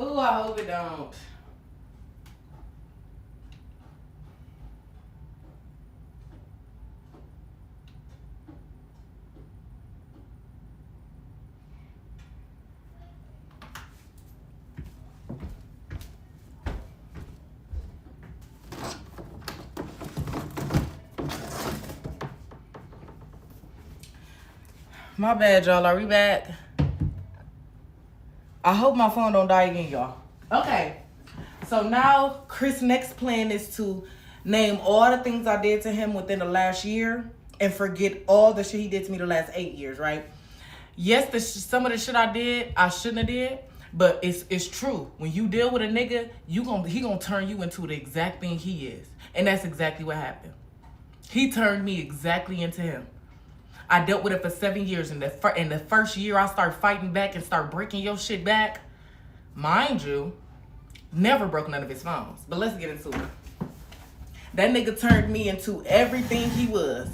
Ooh, I hope it don't. My bad, y'all. Are we back? I hope my phone don't die again, y'all. Okay. So now Chris' next plan is to name all the things I did to him within the last year and forget all the shit he did to me the last 8 years, right? Yes, some of the shit I did, I shouldn't have did, but it's true. When you deal with a nigga, he gonna turn you into the exact thing he is. And that's exactly what happened. He turned me exactly into him. I dealt with it for 7 years. And in the first year, I start fighting back and start breaking your shit back. Mind you, never broke none of his phones. But let's get into it. That nigga turned me into everything he was.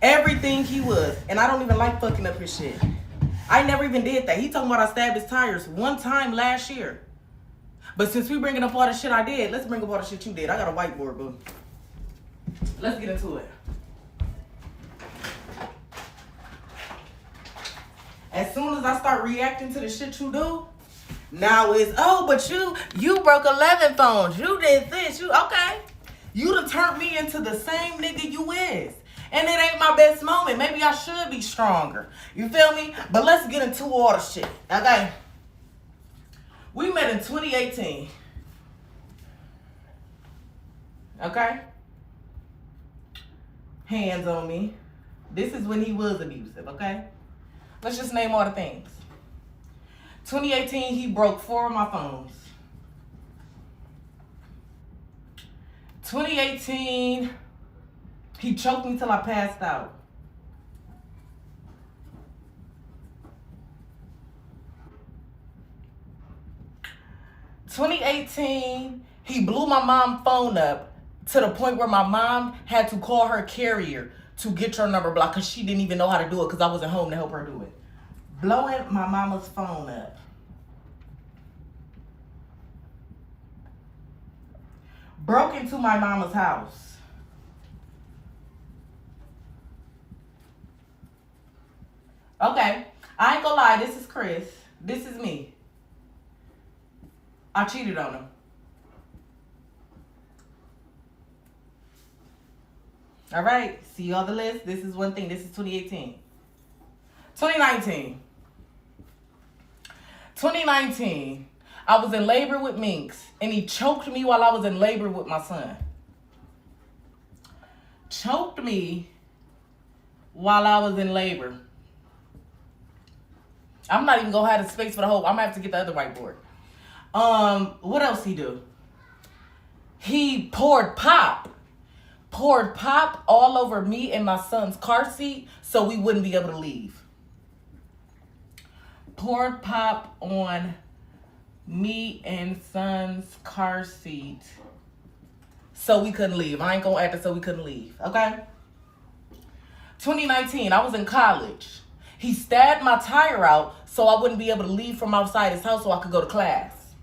Everything he was. And I don't even like fucking up his shit. I never even did that. He talking about I stabbed his tires one time last year. But since we bringing up all the shit I did, let's bring up all the shit you did. I got a whiteboard, boo. Let's get into it. As soon as I start reacting to the shit you do, now it's, oh, but you broke 11 phones. You did this. Okay. You done turned me into the same nigga you is. And it ain't my best moment. Maybe I should be stronger. You feel me? But let's get into all the shit. Okay. We met in 2018. Okay. Hands on me. This is when he was abusive, okay? Let's just name all the things. 2018, he broke 4 of my phones. 2018, he choked me till I passed out. 2018, he blew my mom's phone up to the point where my mom had to call her carrier to get your number blocked because she didn't even know how to do it because I wasn't home to help her do it. Blowing my mama's phone up. Broke into my mama's house. Okay, I ain't gonna lie, this is Chris. This is me. I cheated on him. All right, see all the list? This is one thing. This is 2018. 2019. 2019, I was in labor with Minx, and he choked me while I was in labor with my son. Choked me while I was in labor. I'm not even going to have the space for the whole. I'm going to have to get the other whiteboard. What else he do? He poured pop all over me and my son's car seat so we wouldn't be able to leave. Poured pop on me and son's car seat so we couldn't leave. I ain't gonna act it so we couldn't leave, okay? 2019, I was in college. He stabbed my tire out so I wouldn't be able to leave from outside his house so I could go to class.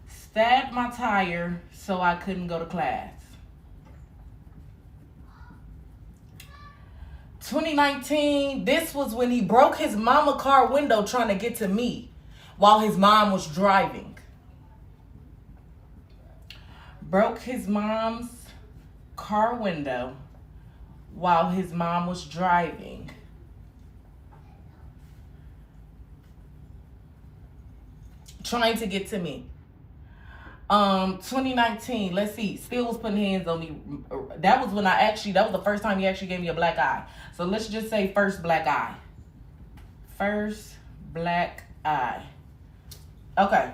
Stabbed my tire so I couldn't go to class. 2019, this was when he broke his mama car window trying to get to me while his mom was driving. Broke his mom's car window while his mom was driving. Trying to get to me. 2019, let's see, still was putting hands on me. That was the first time he actually gave me a black eye. So let's just say first black eye. First black eye. Okay.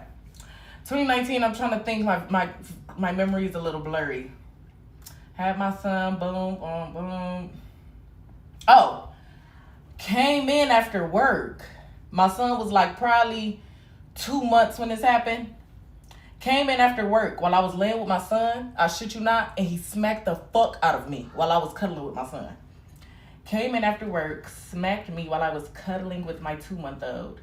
2019, I'm trying to think, my memory is a little blurry. Had my son, boom, boom, boom. Oh, came in after work. My son was like probably 2 months when this happened. Came in after work while I was laying with my son, I shit you not, and he smacked the fuck out of me while I was cuddling with my son. Came in after work, smacked me while I was cuddling with my 2-month-old.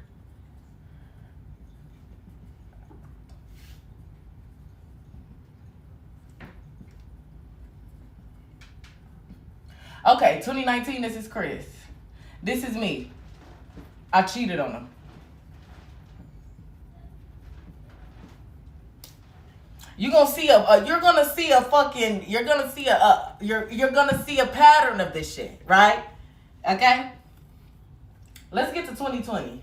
Okay, 2019, this is Chris. This is me. I cheated on him. You're gonna see a pattern of this shit, right? Okay? Let's get to 2020.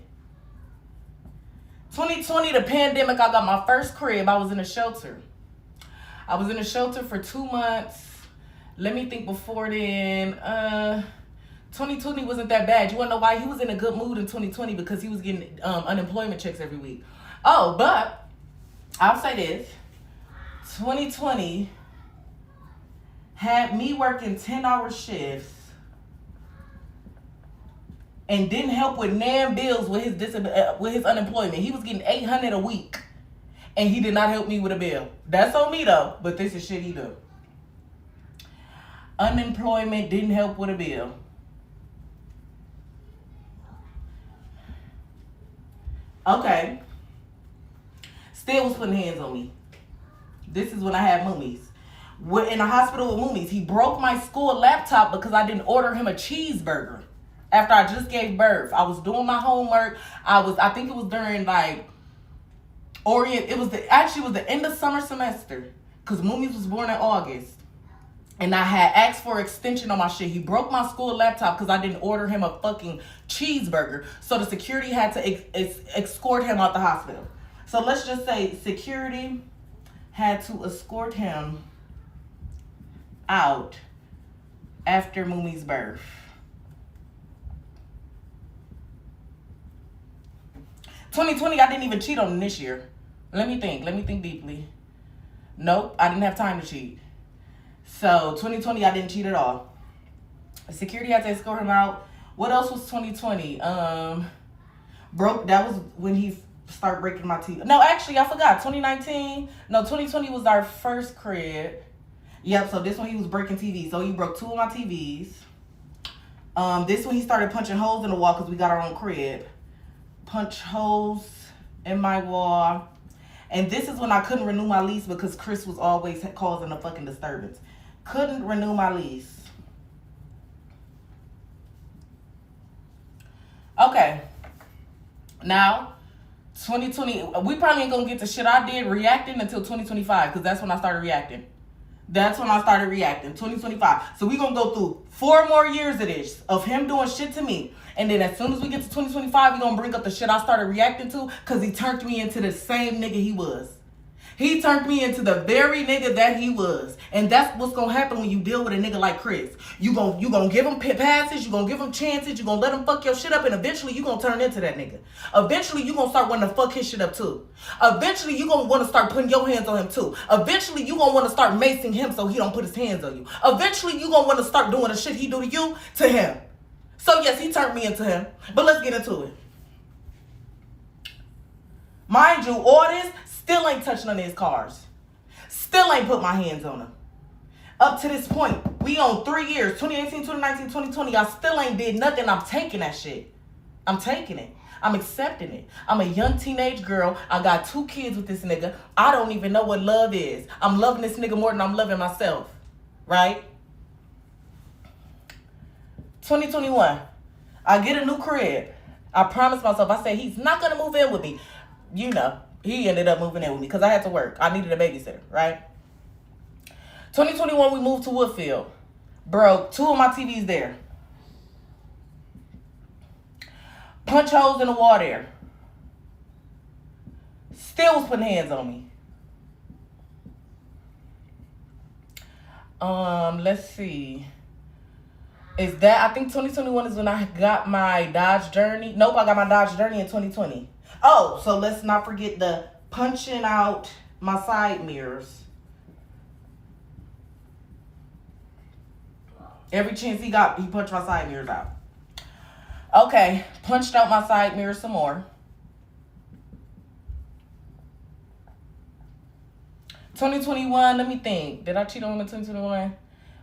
2020, the pandemic, I got my first crib. I was in a shelter. I was in a shelter for 2 months. Let me think before then. 2020 wasn't that bad. You wanna know why? He was in a good mood in 2020 because he was getting unemployment checks every week. Oh, but I'll say this. 2020 had me working 10-hour shifts and didn't help with nan bills with his unemployment. He was getting $800 a week, and he did not help me with a bill. That's on me though, but this is shit he do. Unemployment didn't help with a bill. Okay. Still was putting hands on me. This is when I had Moomies. We're in the hospital with Moomies. He broke my school laptop because I didn't order him a cheeseburger after I just gave birth. I was doing my homework. I think it was during like it was the end of summer semester because Moomies was born in August. And I had asked for extension on my shit. He broke my school laptop because I didn't order him a fucking cheeseburger. So the security had to escort him out the hospital. So let's just say security had to escort him out after Moomie's birth. "2020, I didn't even cheat on him this year. Let me think deeply. Nope, I didn't have time to cheat. So 2020, I didn't cheat at all. Security had to escort him out. What else was 2020? That was when he started breaking my teeth. No, actually, I forgot. 2020 was our first crib. Yep, so this one he was breaking TVs. So he broke 2 of my TVs. This one he started punching holes in the wall because we got our own crib. Punch holes in my wall. And this is when I couldn't renew my lease because Chris was always causing a fucking disturbance. Couldn't renew my lease. Okay. Now, 2020, we probably ain't gonna get the shit I did reacting until 2025 because that's when I started reacting. 2025. So we gonna go through 4 more years of this, of him doing shit to me. And then as soon as we get to 2025, we gonna bring up the shit I started reacting to because he turned me into the same nigga he was. He turned me into the very nigga that he was. And that's what's gonna happen when you deal with a nigga like Chris. You gonna give him passes, you gonna give him chances, you gonna let him fuck your shit up, and eventually you gonna turn into that nigga. Eventually you gonna start wanting to fuck his shit up too. Eventually you gonna want to start putting your hands on him too. Eventually you gonna want to start macing him so he don't put his hands on you. Eventually you gonna want to start doing the shit he do to you to him. So yes, he turned me into him. But let's get into it. Mind you, all this still ain't touched none of his cars. Still ain't put my hands on him. Up to this point, we on 3 years, 2018, 2019, 2020. I still ain't did nothing. I'm taking that shit. I'm taking it. I'm accepting it. I'm a young teenage girl. I got 2 kids with this nigga. I don't even know what love is. I'm loving this nigga more than I'm loving myself. Right? 2021. I get a new crib. I promised myself. I said he's not going to move in with me. You know. He ended up moving in with me because I had to work. I needed a babysitter, right? 2021, we moved to Woodfield. Broke 2 of my TVs there. Punch holes in the wall there. Still was putting hands on me. Let's see. I think 2021 is when I got my Dodge Journey. Nope, I got my Dodge Journey in 2020. Oh, so let's not forget the punching out my side mirrors. Every chance he got, he punched my side mirrors out. Okay, punched out my side mirrors some more. 2021, let me think. Did I cheat on him in 2021?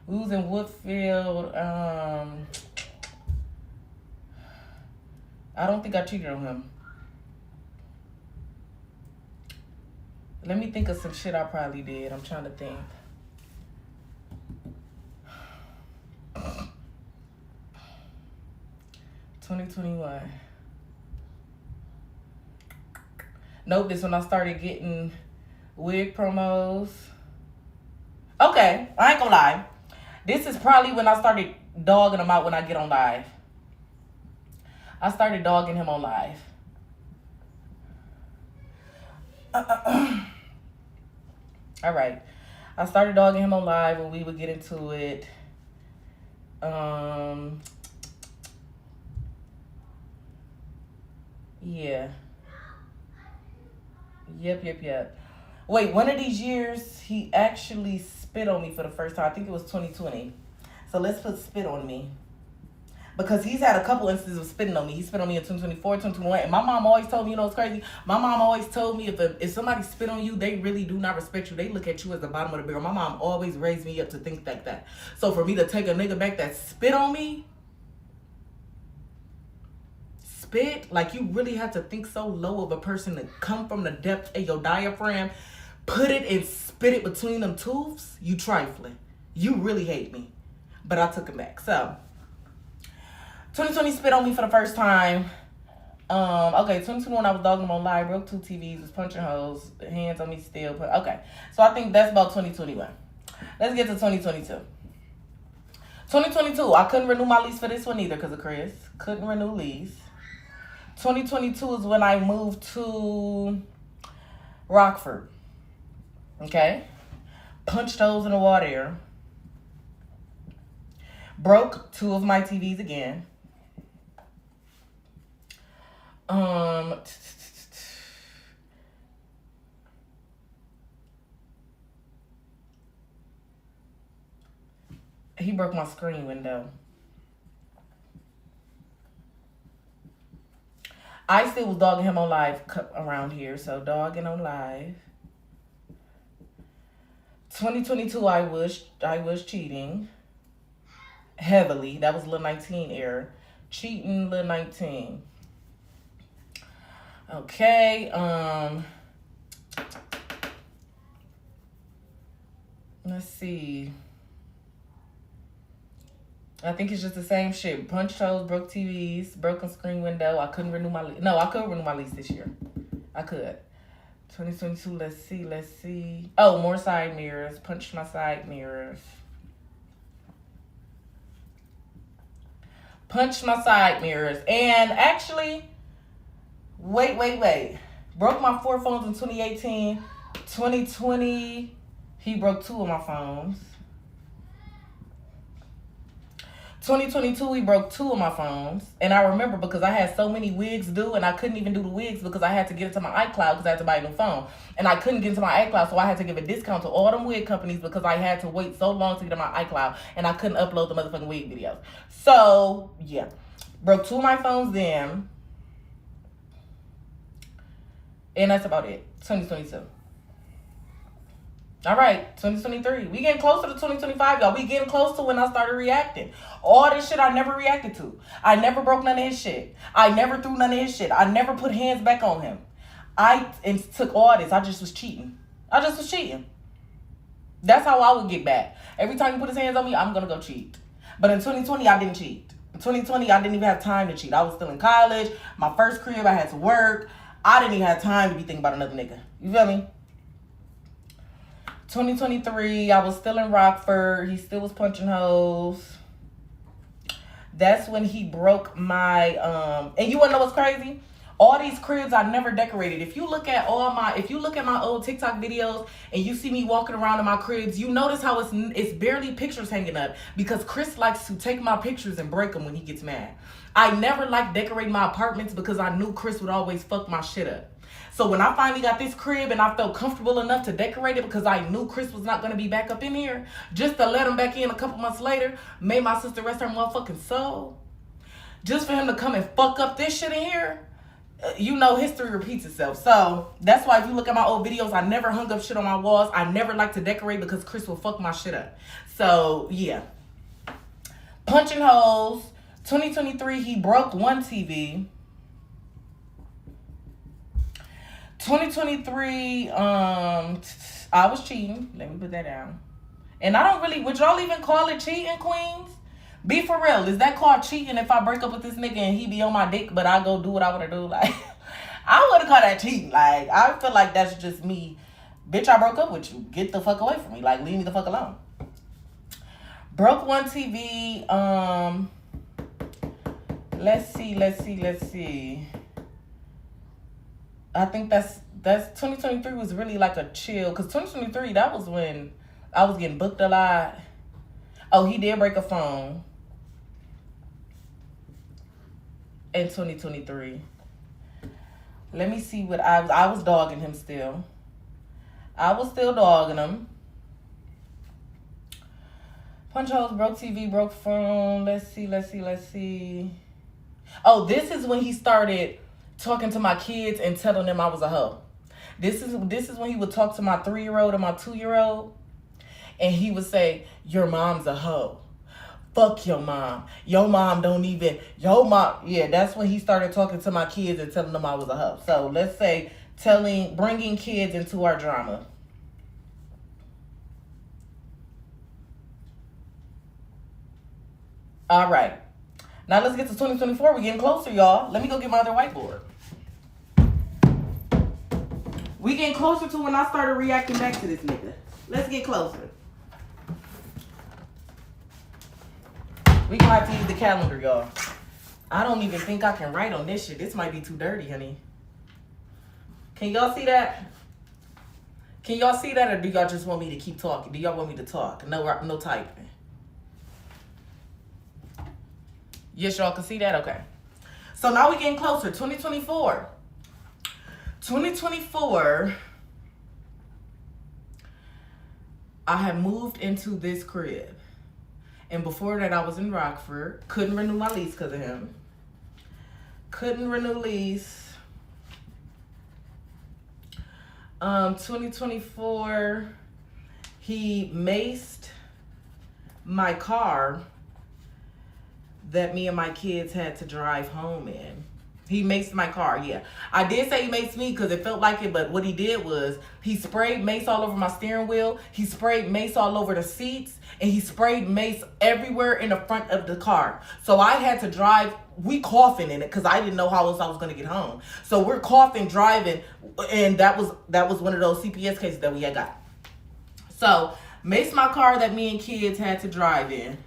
We was in Woodfield. I don't think I cheated on him. Let me think of some shit I probably did. I'm trying to think. 2021. Nope, this when I started getting wig promos. Okay, I ain't gonna lie. This is probably when I started dogging him out when I get on live. I started dogging him on live. All right. I started dogging him on live when we would get into it. Yeah. Yep. Wait, one of these years, he actually spit on me for the first time. I think it was 2020. So let's put spit on me. Because he's had a couple instances of spitting on me. He spit on me in 2024, 2021. And my mom always told me, you know, it's crazy. My mom always told me if somebody spit on you, they really do not respect you. They look at you as the bottom of the barrel. My mom always raised me up to think like that. So for me to take a nigga back that spit on me, like you really have to think so low of a person to come from the depth of your diaphragm, put it and spit it between them tooths. You trifling. You really hate me. But I took him back. So 2020 spit on me for the first time. Okay, 2021 I was dogging him on live, broke 2 TVs, was punching hoes, hands on me still. Okay, so I think that's about 2021. Let's get to 2022. 2022, I couldn't renew my lease for this one either because of Chris. Couldn't renew lease. 2022 is when I moved to Rockford. Okay? Punched holes in the water. Broke 2 of my TVs again. He broke my screen window. I still was dogging him on live around here, so dogging on live. 2022, I was cheating heavily. That was Lil 19 era. Cheating Lil 19. Okay, let's see. I think it's just the same shit. Punched holes, broke TVs, broken screen window. I couldn't renew my lease. No, I could renew my lease this year. I could. 2022, let's see. Oh, more side mirrors. Punched my side mirrors. Punched my side mirrors. And actually, wait. Broke my 4 phones in 2018. 2020, he broke 2 of my phones. 2022, he broke 2 of my phones. And I remember because I had so many wigs due and I couldn't even do the wigs because I had to get it to my iCloud because I had to buy a new phone. And I couldn't get into my iCloud, so I had to give a discount to all them wig companies because I had to wait so long to get in my iCloud and I couldn't upload the motherfucking wig videos. So, yeah. Broke 2 of my phones then. And that's about it. 2022. All right, 2023. We getting closer to 2025, y'all. We getting close to when I started reacting. All this shit I never reacted to. I never broke none of his shit. I never threw none of his shit. I never put hands back on him. I took all this. I just was cheating. That's how I would get back. Every time he put his hands on me, I'm going to go cheat. But in 2020, I didn't cheat. In 2020, I didn't even have time to cheat. I was still in college. My first crib, I had to work. I didn't even have time to be thinking about another nigga. You feel me? 2023, I was still in Rockford. He still was punching hoes. That's when he broke my, and you wanna know what's crazy? All these cribs I never decorated. If you look at my old TikTok videos and you see me walking around in my cribs, you notice how it's barely pictures hanging up because Chris likes to take my pictures and break them when he gets mad. I never liked decorating my apartments because I knew Chris would always fuck my shit up. So when I finally got this crib and I felt comfortable enough to decorate it because I knew Chris was not going to be back up in here, just to let him back in a couple months later, made my sister rest her motherfucking soul. Just for him to come and fuck up this shit in here, you know, history repeats itself. So that's why if you look at my old videos, I never hung up shit on my walls. I never liked to decorate because Chris will fuck my shit up. So yeah. Punching holes. 2023, he broke 1 TV. 2023, I was cheating. Let me put that down. And I don't really, would y'all even call it cheating, queens? Be for real. Is that called cheating if I break up with this nigga and he be on my dick, but I go do what I want to do? Like, I wouldn't call that cheating. Like, I feel like that's just me. Bitch, I broke up with you. Get the fuck away from me. Like, leave me the fuck alone. Broke one TV. Let's see. I think that's 2023 was really like a chill. Because 2023, that was when I was getting booked a lot. Oh, he did break a phone in 2023. Let me see what I was dogging him still. I was still dogging him. Punch holes, broke TV, broke phone. Let's see. Oh, this is when he started talking to my kids and telling them I was a hoe. This is when he would talk to my 3-year-old and my 2-year-old. And he would say, your mom's a hoe. Fuck your mom. Your mom don't even, your mom. Yeah, that's when he started talking to my kids and telling them I was a hoe. So let's say bringing kids into our drama. All right. Now let's get to 2024. We're getting closer, y'all. Let me go get my other whiteboard. We getting closer to when I started reacting back to this nigga. Let's get closer. We gonna have to use the calendar, y'all. I don't even think I can write on this shit. This might be too dirty, honey. Can y'all see that? Can y'all see that, or do y'all just want me to keep talking? Do y'all want me to talk? No typing. Yes, y'all can see that? Okay. So now we're getting closer. 2024. 2024, I had moved into this crib. And before that, I was in Rockford. Couldn't renew my lease because of him. Couldn't renew lease. 2024, he maced my car that me and my kids had to drive home in. He maced my car, yeah. I did say he maced me because it felt like it, but what he did was he sprayed mace all over my steering wheel. He sprayed mace all over the seats. And he sprayed mace everywhere in the front of the car. So I had to drive, we coughing in it because I didn't know how else I was going to get home. So we're coughing, driving, and that was one of those CPS cases that we had got. So mace my car that me and kids had to drive in.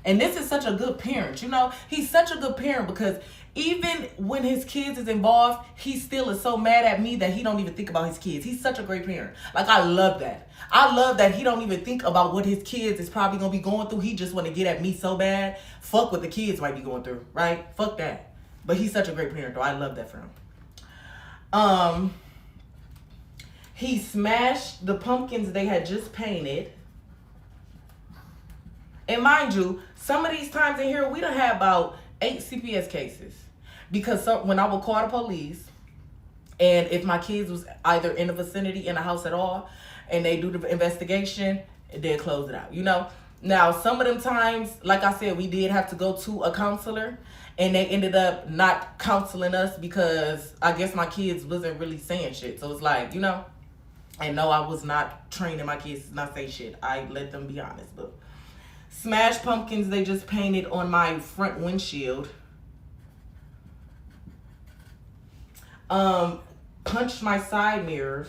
And this is such a good parent, you know? He's such a good parent because even when his kids is involved, he still is so mad at me that he don't even think about his kids. He's such a great parent. Like, I love that. I love that he don't even think about what his kids is probably going to be going through. He just want to get at me so bad. Fuck what the kids might be going through, right? Fuck that. But he's such a great parent, though. I love that for him. He smashed the pumpkins they had just painted. And mind you, some of these times in here, we done had about 8 CPS cases. Because when I would call the police, and if my kids was either in the vicinity, in the house at all, and they do the investigation, they'd close it out, you know? Now, some of them times, like I said, we did have to go to a counselor, and they ended up not counseling us because I guess my kids wasn't really saying shit. So it's like, you know, and no, I was not training my kids to not say shit. I let them be honest, but smashed pumpkins they just painted on my front windshield. Punched my side mirrors.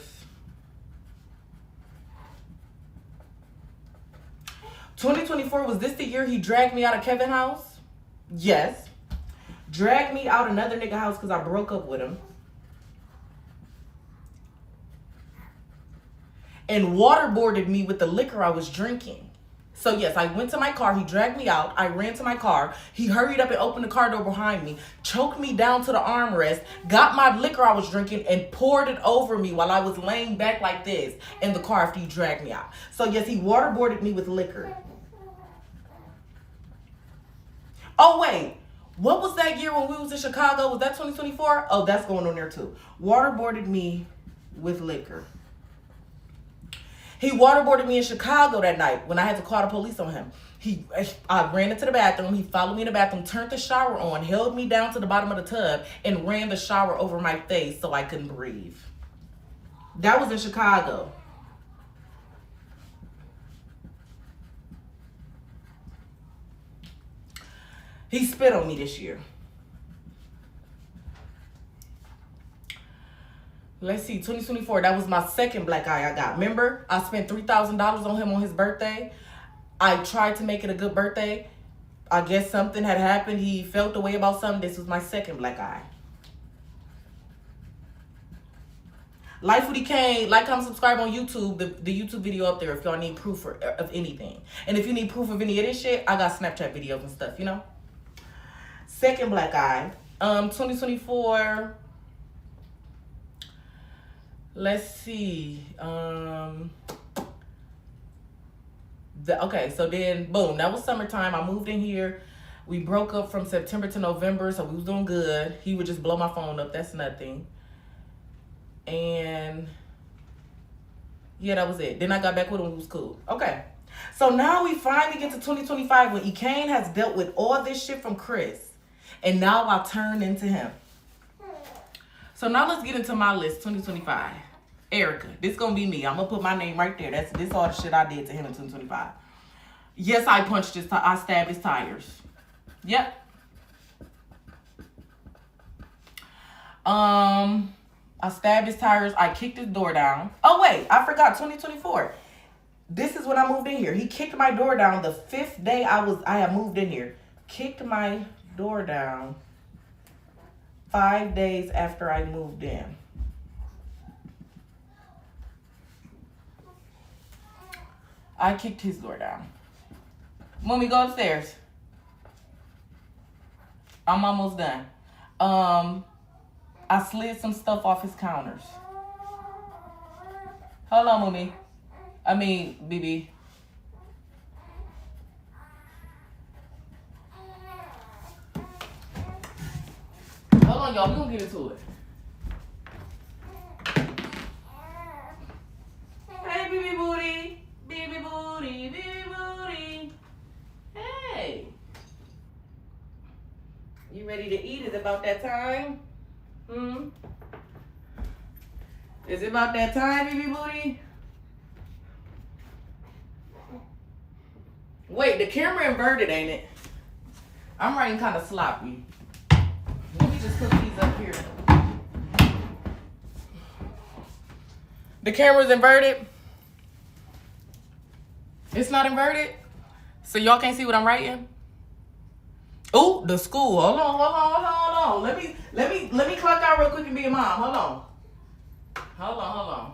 2024, was this the year he dragged me out of Kevin's house? Yes. Dragged me out another nigga house because I broke up with him. And waterboarded me with the liquor I was drinking. So yes, I went to my car. He dragged me out. I ran to my car. He hurried up and opened the car door behind me, choked me down to the armrest, got my liquor I was drinking, and poured it over me while I was laying back like this in the car after he dragged me out. So yes, he waterboarded me with liquor. Oh wait, what was that year when we was in Chicago? Was that 2024? Oh, that's going on there too. Waterboarded me with liquor. He waterboarded me in Chicago that night when I had to call the police on him. I ran into the bathroom. He followed me in the bathroom, turned the shower on, held me down to the bottom of the tub, and ran the shower over my face so I couldn't breathe. That was in Chicago. He spit on me this year. Let's see, 2024. That was my second black eye I got. Remember, I spent $3,000 on him on his birthday. I tried to make it a good birthday. I guess something had happened. He felt the way about something. This was my second black eye. Life with EKane. Like, comment, subscribe on YouTube. The YouTube video up there if y'all need proof of anything. And if you need proof of any of this shit, I got Snapchat videos and stuff, you know? Second black eye. 2024. Let's see. Okay, so then, boom, that was summertime. I moved in here. We broke up from September to November, so we was doing good. He would just blow my phone up. That's nothing. And, yeah, that was it. Then I got back with him. It was cool. Okay. So now we finally get to 2025 when EKane has dealt with all this shit from Chris. And now I turn into him. So now let's get into my list, 2025. Erica. This gonna be me. I'm gonna put my name right there. This all the shit I did to him in 2025. Yes, I punched his I stabbed his tires. Yep. I stabbed his tires. I kicked his door down. Oh, wait. I forgot. 2024. This is when I moved in here. He kicked my door down the 5th day I had moved in here. Kicked my door down 5 days after I moved in. I kicked his door down. Mommy, go upstairs. I'm almost done. I slid some stuff off his counters. Hold on, Mommy. BB. Hold on, y'all. We're gonna get into it. Hey, BB booty. BB booty. BB booty. Hey. You ready to eat? Is it about that time? Is it about that time, BB booty? Wait, the camera inverted, ain't it? I'm writing kind of sloppy. Let me just put these up here. The camera's inverted. It's not inverted. So y'all can't see what I'm writing? Oh, the school. Hold on. Let me clock out real quick and be a mom. Hold on.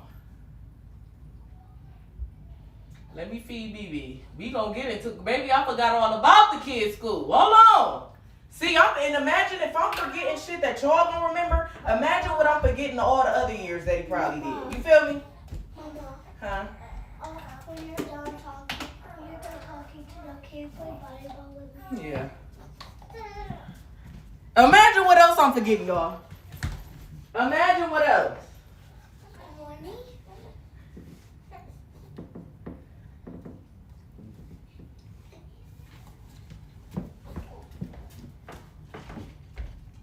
Let me feed BB. We gonna get into, baby, I forgot all about the kids' school. Hold on. See, and imagine if I'm forgetting shit that y'all gonna remember. Imagine what I'm forgetting all the other years that he probably did. You feel me? Huh? When you're done talking to the kids, play volleyball with me. Yeah. Imagine what else I'm forgetting, y'all. Imagine what else.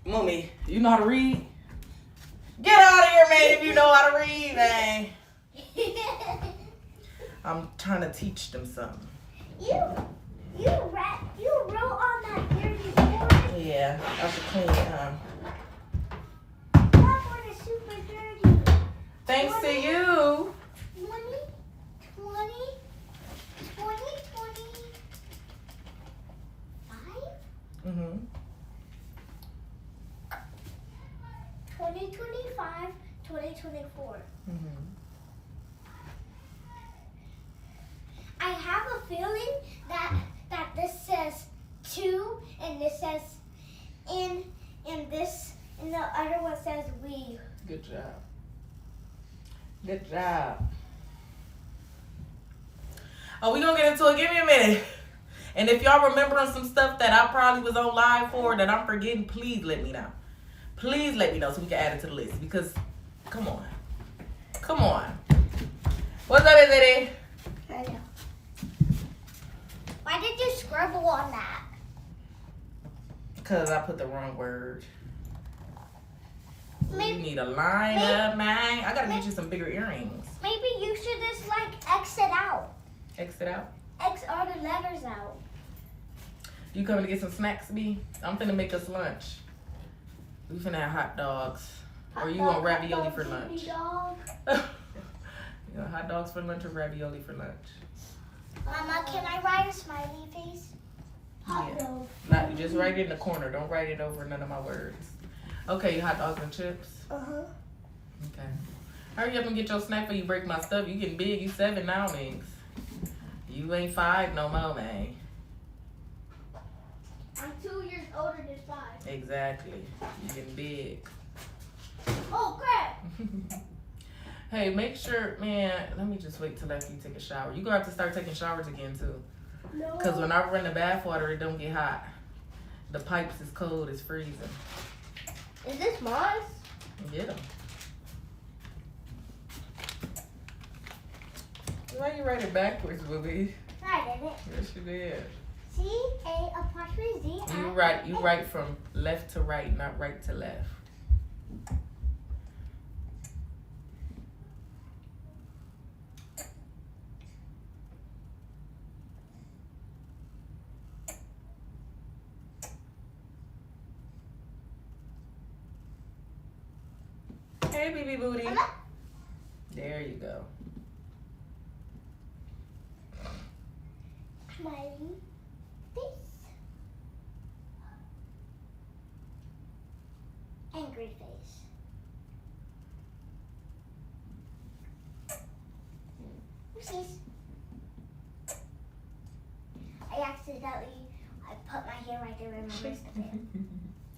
Mommy, you know how to read? Get out of here, man, if you know how to read, man. I'm trying to teach them something. You wrote on that dirty board? Yeah, I should clean it, That board is super dirty. Thanks to you. 2025, 2024. I have a feeling that this says 2 and this says in this and the other one says we. Good job. Good job. Oh, we gonna get into it. Give me a minute. And if y'all remembering some stuff that I probably was on live for that I'm forgetting, please let me know. Please let me know so we can add it to the list. Because, come on. What's up, Izzy? I know. Why did you scribble on that? Because I put the wrong word. Maybe, you need a line up, man. I gotta get you some bigger earrings. Maybe you should just like X it out. X it out? X all the letters out. You coming to get some snacks, B? I'm finna make us lunch. We finna have hot dogs. Or you want ravioli for lunch? You want hot dogs for lunch or ravioli for lunch? Mama, can I write a smiley face? Hot dog. Not, just write it in the corner. Don't write it over none of my words. Okay, hot dogs and chips? Uh-huh. Okay. Hurry up and get your snack before you break my stuff. You getting big. You 7 now, Minx. You ain't 5 no more, man. I'm 2 years older than 5. Exactly. You getting big. Oh, crap. Hey, make sure, man, let me just wait till after you take a shower. You gonna have to start taking showers again, too. No. Because when I run the bath water, it don't get hot. The pipes is cold. It's freezing. Is this mine? Get them. Why you write it backwards, Booby? I did it. Yes, you did. C-A-apostrophe-Z. You write from left to right, not right to left. Hey, baby booty. Mama? There you go. Smiley face. Angry face. Oopsies. I put my hair right there in my wrist a bit.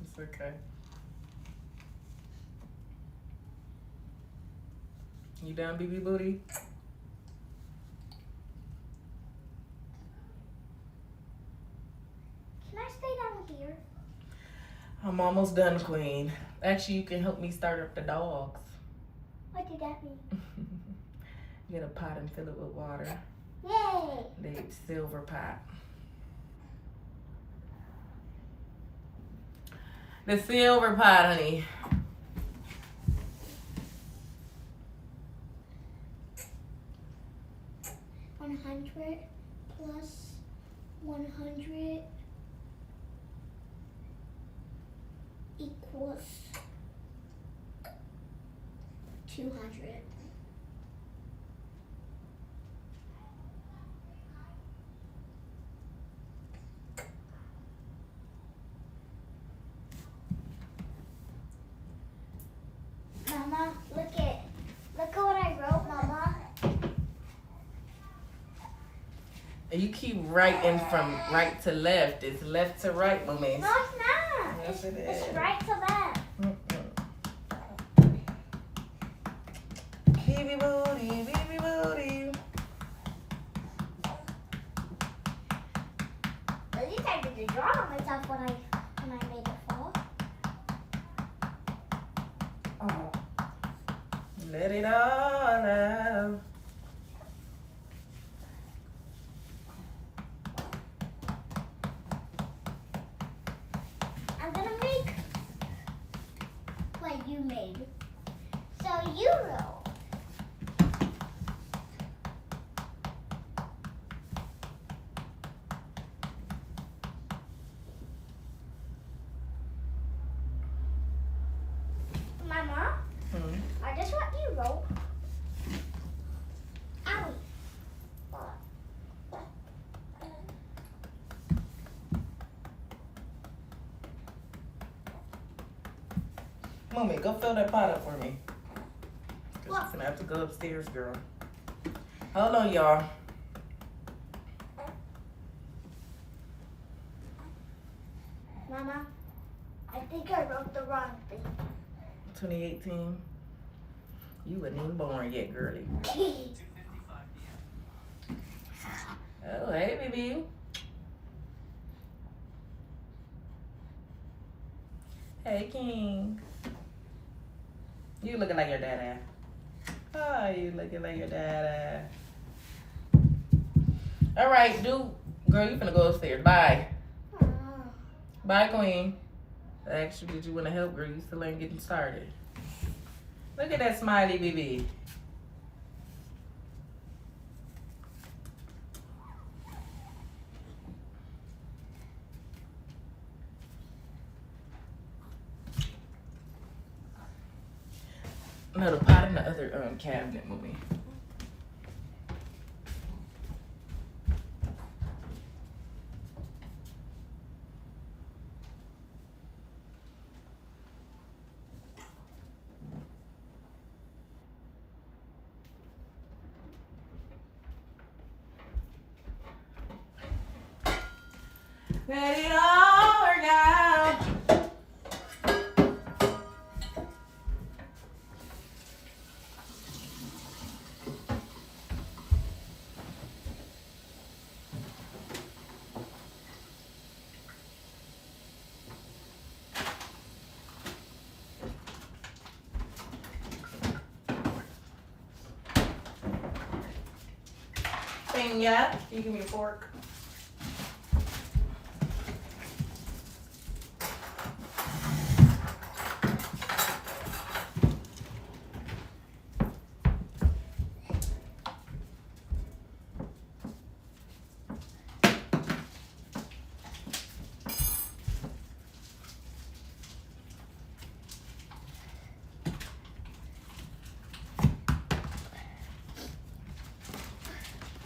It's okay. You down, BB Booty? Can I stay down here? I'm almost done, Queen. Actually, you can help me start up the dogs. What did that mean? Get a pot and fill it with water. Yay! The silver pot. The silver pot, honey. $100 plus 100 equals 200. Mama, look at what I wrote, Mama. And you keep writing from right to left. It's left to right, mommy. No, it's not. Yes, it is. It's right to left. Baby booty, baby booty. At least I did the draw on myself when I made it fall. Oh. Let it all out. I'm gonna make what you made. So you roll. Mama, I just want you roll. Owie. Mommy, go fill that pot up for me. Cause What? you're gonna have to go upstairs, girl. Hold on, y'all. Mama, I think I wrote the wrong thing. 2018. You wasn't even born yet, girly. Oh, hey, baby. Hey, King. You looking like your dada. Oh, you looking like your dada. All right, dude. Girl, you finna go upstairs. Bye. Bye, Queen. Actually, did you want to help, girl? You still ain't getting started. Look at that smiley baby. No, the pot in the other cabinet with me. Let it all work out. Thing, yeah? Can you give me a fork?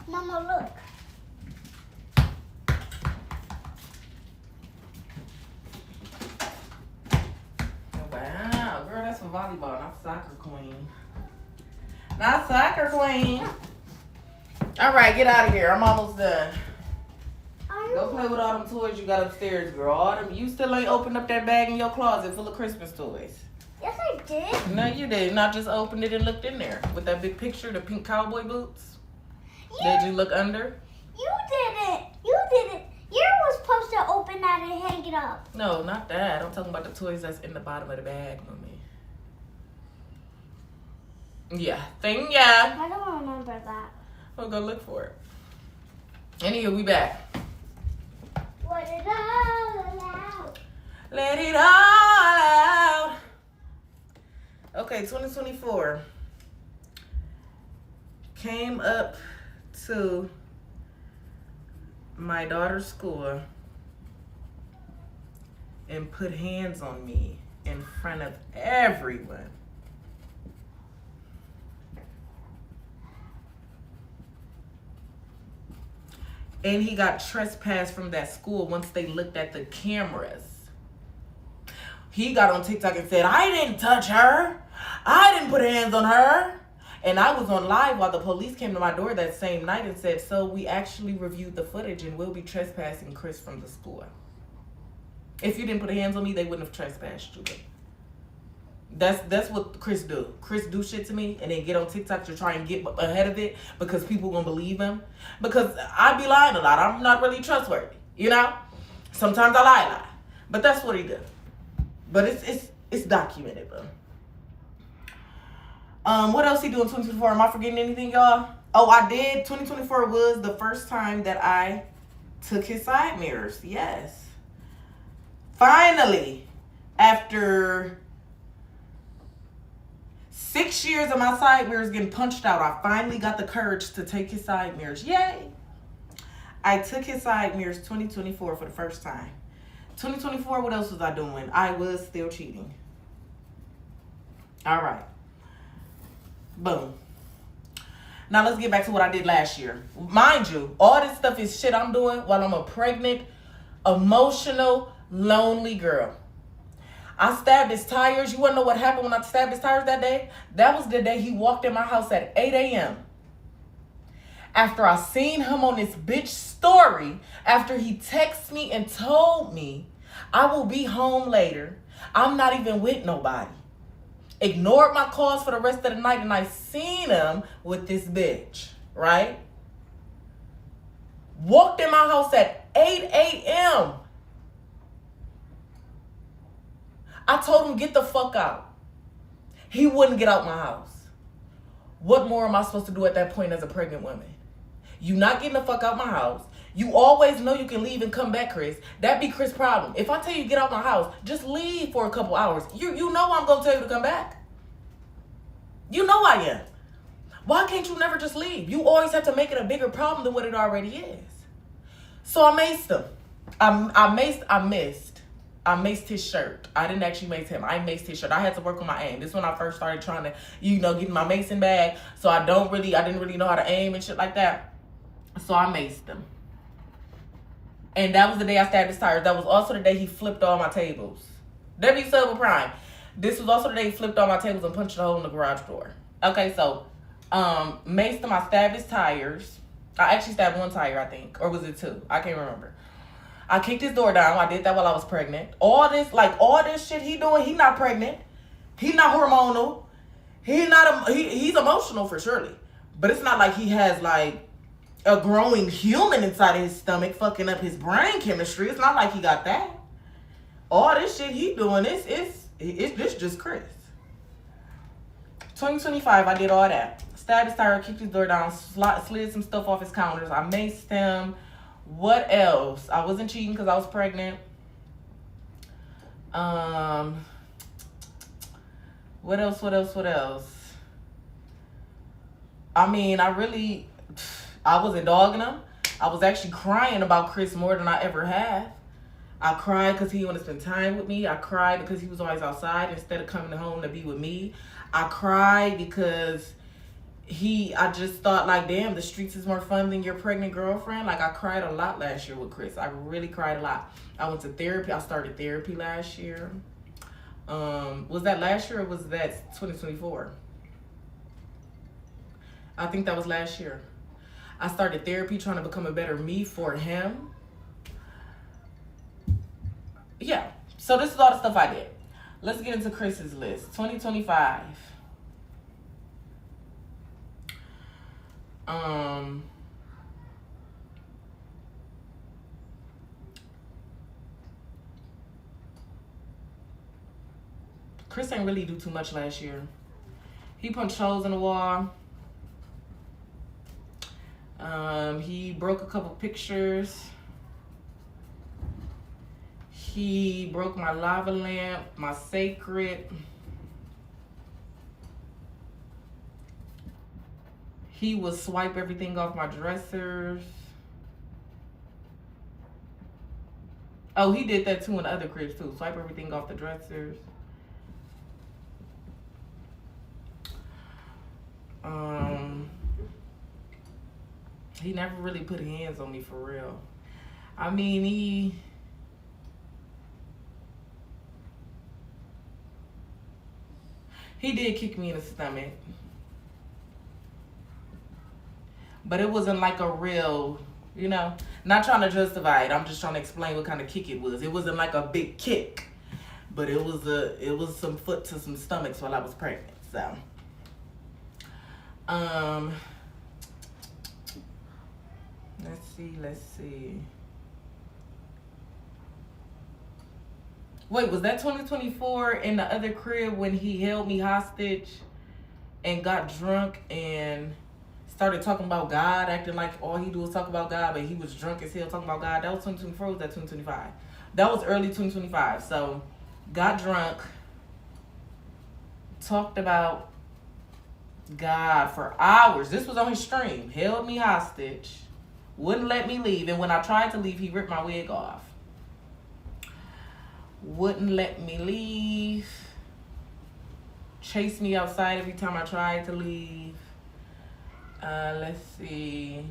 Mama, look. Wow, girl, that's for volleyball, not soccer queen. Not soccer queen. All right, get out of here. I'm almost done. Go play with all them toys you got upstairs, girl. All them, you still ain't opened up that bag in your closet full of Christmas toys. Yes, I did. No, you didn't. I just opened it and looked in there with that big picture, the pink cowboy boots. Did you look under? You didn't. You didn't. You were supposed to open that and hang it up. No, not that. I'm talking about the toys that's in the bottom of the bag, mommy. Yeah, thing, yeah. I don't remember that. We'll go look for it. Anywho, we back. Let it all out. Let it all out. Okay, 2024. Came up to my daughter's school and put hands on me in front of everyone. And he got trespassed from that school once they looked at the cameras. He got on TikTok and said, I didn't touch her. I didn't put hands on her. And I was on live while the police came to my door that same night and said, so we actually reviewed the footage and we'll be trespassing Chris from the school. If you didn't put hands on me, they wouldn't have trespassed you. That's what Chris do. Chris do shit to me and then get on TikTok to try and get ahead of it because people gonna believe him. Because I be lying a lot. I'm not really trustworthy, you know? Sometimes I lie. But that's what he do. But it's documented, bro. What else he do in 2024? Am I forgetting anything, y'all? Oh, I did. 2024 was the first time that I took his side mirrors. Yes. Finally, after 6 years of my side mirrors getting punched out, I finally got the courage to take his side mirrors. Yay! I took his side mirrors 2024 for the first time. 2024, what else was I doing? I was still cheating. All right. Boom. Now let's get back to what I did last year. Mind you, all this stuff is shit I'm doing while I'm a pregnant, emotional, lonely girl. I stabbed his tires. You want to know what happened when I stabbed his tires that day? That was the day he walked in my house at 8 a.m. After I seen him on this bitch story, after he texted me and told me, I will be home later. I'm not even with nobody. Ignored my calls for the rest of the night and I seen him with this bitch, right? Walked in my house at 8 a.m. I told him, get the fuck out. He wouldn't get out my house. What more am I supposed to do at that point as a pregnant woman? You not getting the fuck out my house. You always know you can leave and come back, Chris. That be Chris' problem. If I tell you get out my house, just leave for a couple hours. You know I'm going to tell you to come back. You know I am. Why can't you never just leave? You always have to make it a bigger problem than what it already is. So I maced him. I missed. I maced his shirt. I didn't actually mace him. I maced his shirt. I had to work on my aim. This is when I first started trying to, get my macing bag. So I didn't really know how to aim and shit like that. So I maced him. And that was the day I stabbed his tires. That was also the day he flipped all my tables. W Silver Prime. This was also the day he flipped all my tables and punched a hole in the garage door. Okay, so maced him. I stabbed his tires. I actually stabbed one tire, I think. Or was it two? I can't remember. I kicked his door down. I did that while I was pregnant. All this shit he doing, he not pregnant. He not hormonal. He's emotional for surely. But it's not like he has like a growing human inside of his stomach fucking up his brain chemistry. It's not like he got that. All this shit he doing, it's just Chris. 2025, I did all that. Stabbed his tire, kicked his door down, slid some stuff off his counters. I maced him. What else? I wasn't cheating because I was pregnant. What else? I mean, I wasn't dogging him. I was actually crying about Chris more than I ever have. I cried because he wanted to spend time with me. I cried because he was always outside instead of coming home to be with me. I cried because I just thought like, damn, the streets is more fun than your pregnant girlfriend. Like I cried a lot last year with Chris. I really cried a lot. I went to therapy. I started therapy last year. Was that last year or was that 2024? I think that was last year. I started therapy trying to become a better me for him. Yeah. So this is all the stuff I did. Let's get into Chris's list. 2025. Chris ain't really do too much last year. He punched holes in the wall. He broke a couple pictures. He broke my lava lamp, my sacred. He would swipe everything off my dressers. Oh, he did that too in the other cribs too. Swipe everything off the dressers. He never really put hands on me for real. I mean, he did kick me in the stomach. But it wasn't like a real, not trying to justify it. I'm just trying to explain what kind of kick it was. It wasn't like a big kick, but it was some foot to some stomachs while I was pregnant. So, let's see. Wait, was that 2024 in the other crib when he held me hostage and got drunk and started talking about God, acting like all he do is talk about God, but he was drunk as hell talking about God? That was 2024, or was that 2025? That was early 2025. So, got drunk, talked about God for hours. This was on his stream. Held me hostage, wouldn't let me leave, and when I tried to leave, he ripped my wig off. Wouldn't let me leave. Chased me outside every time I tried to leave. Let's see.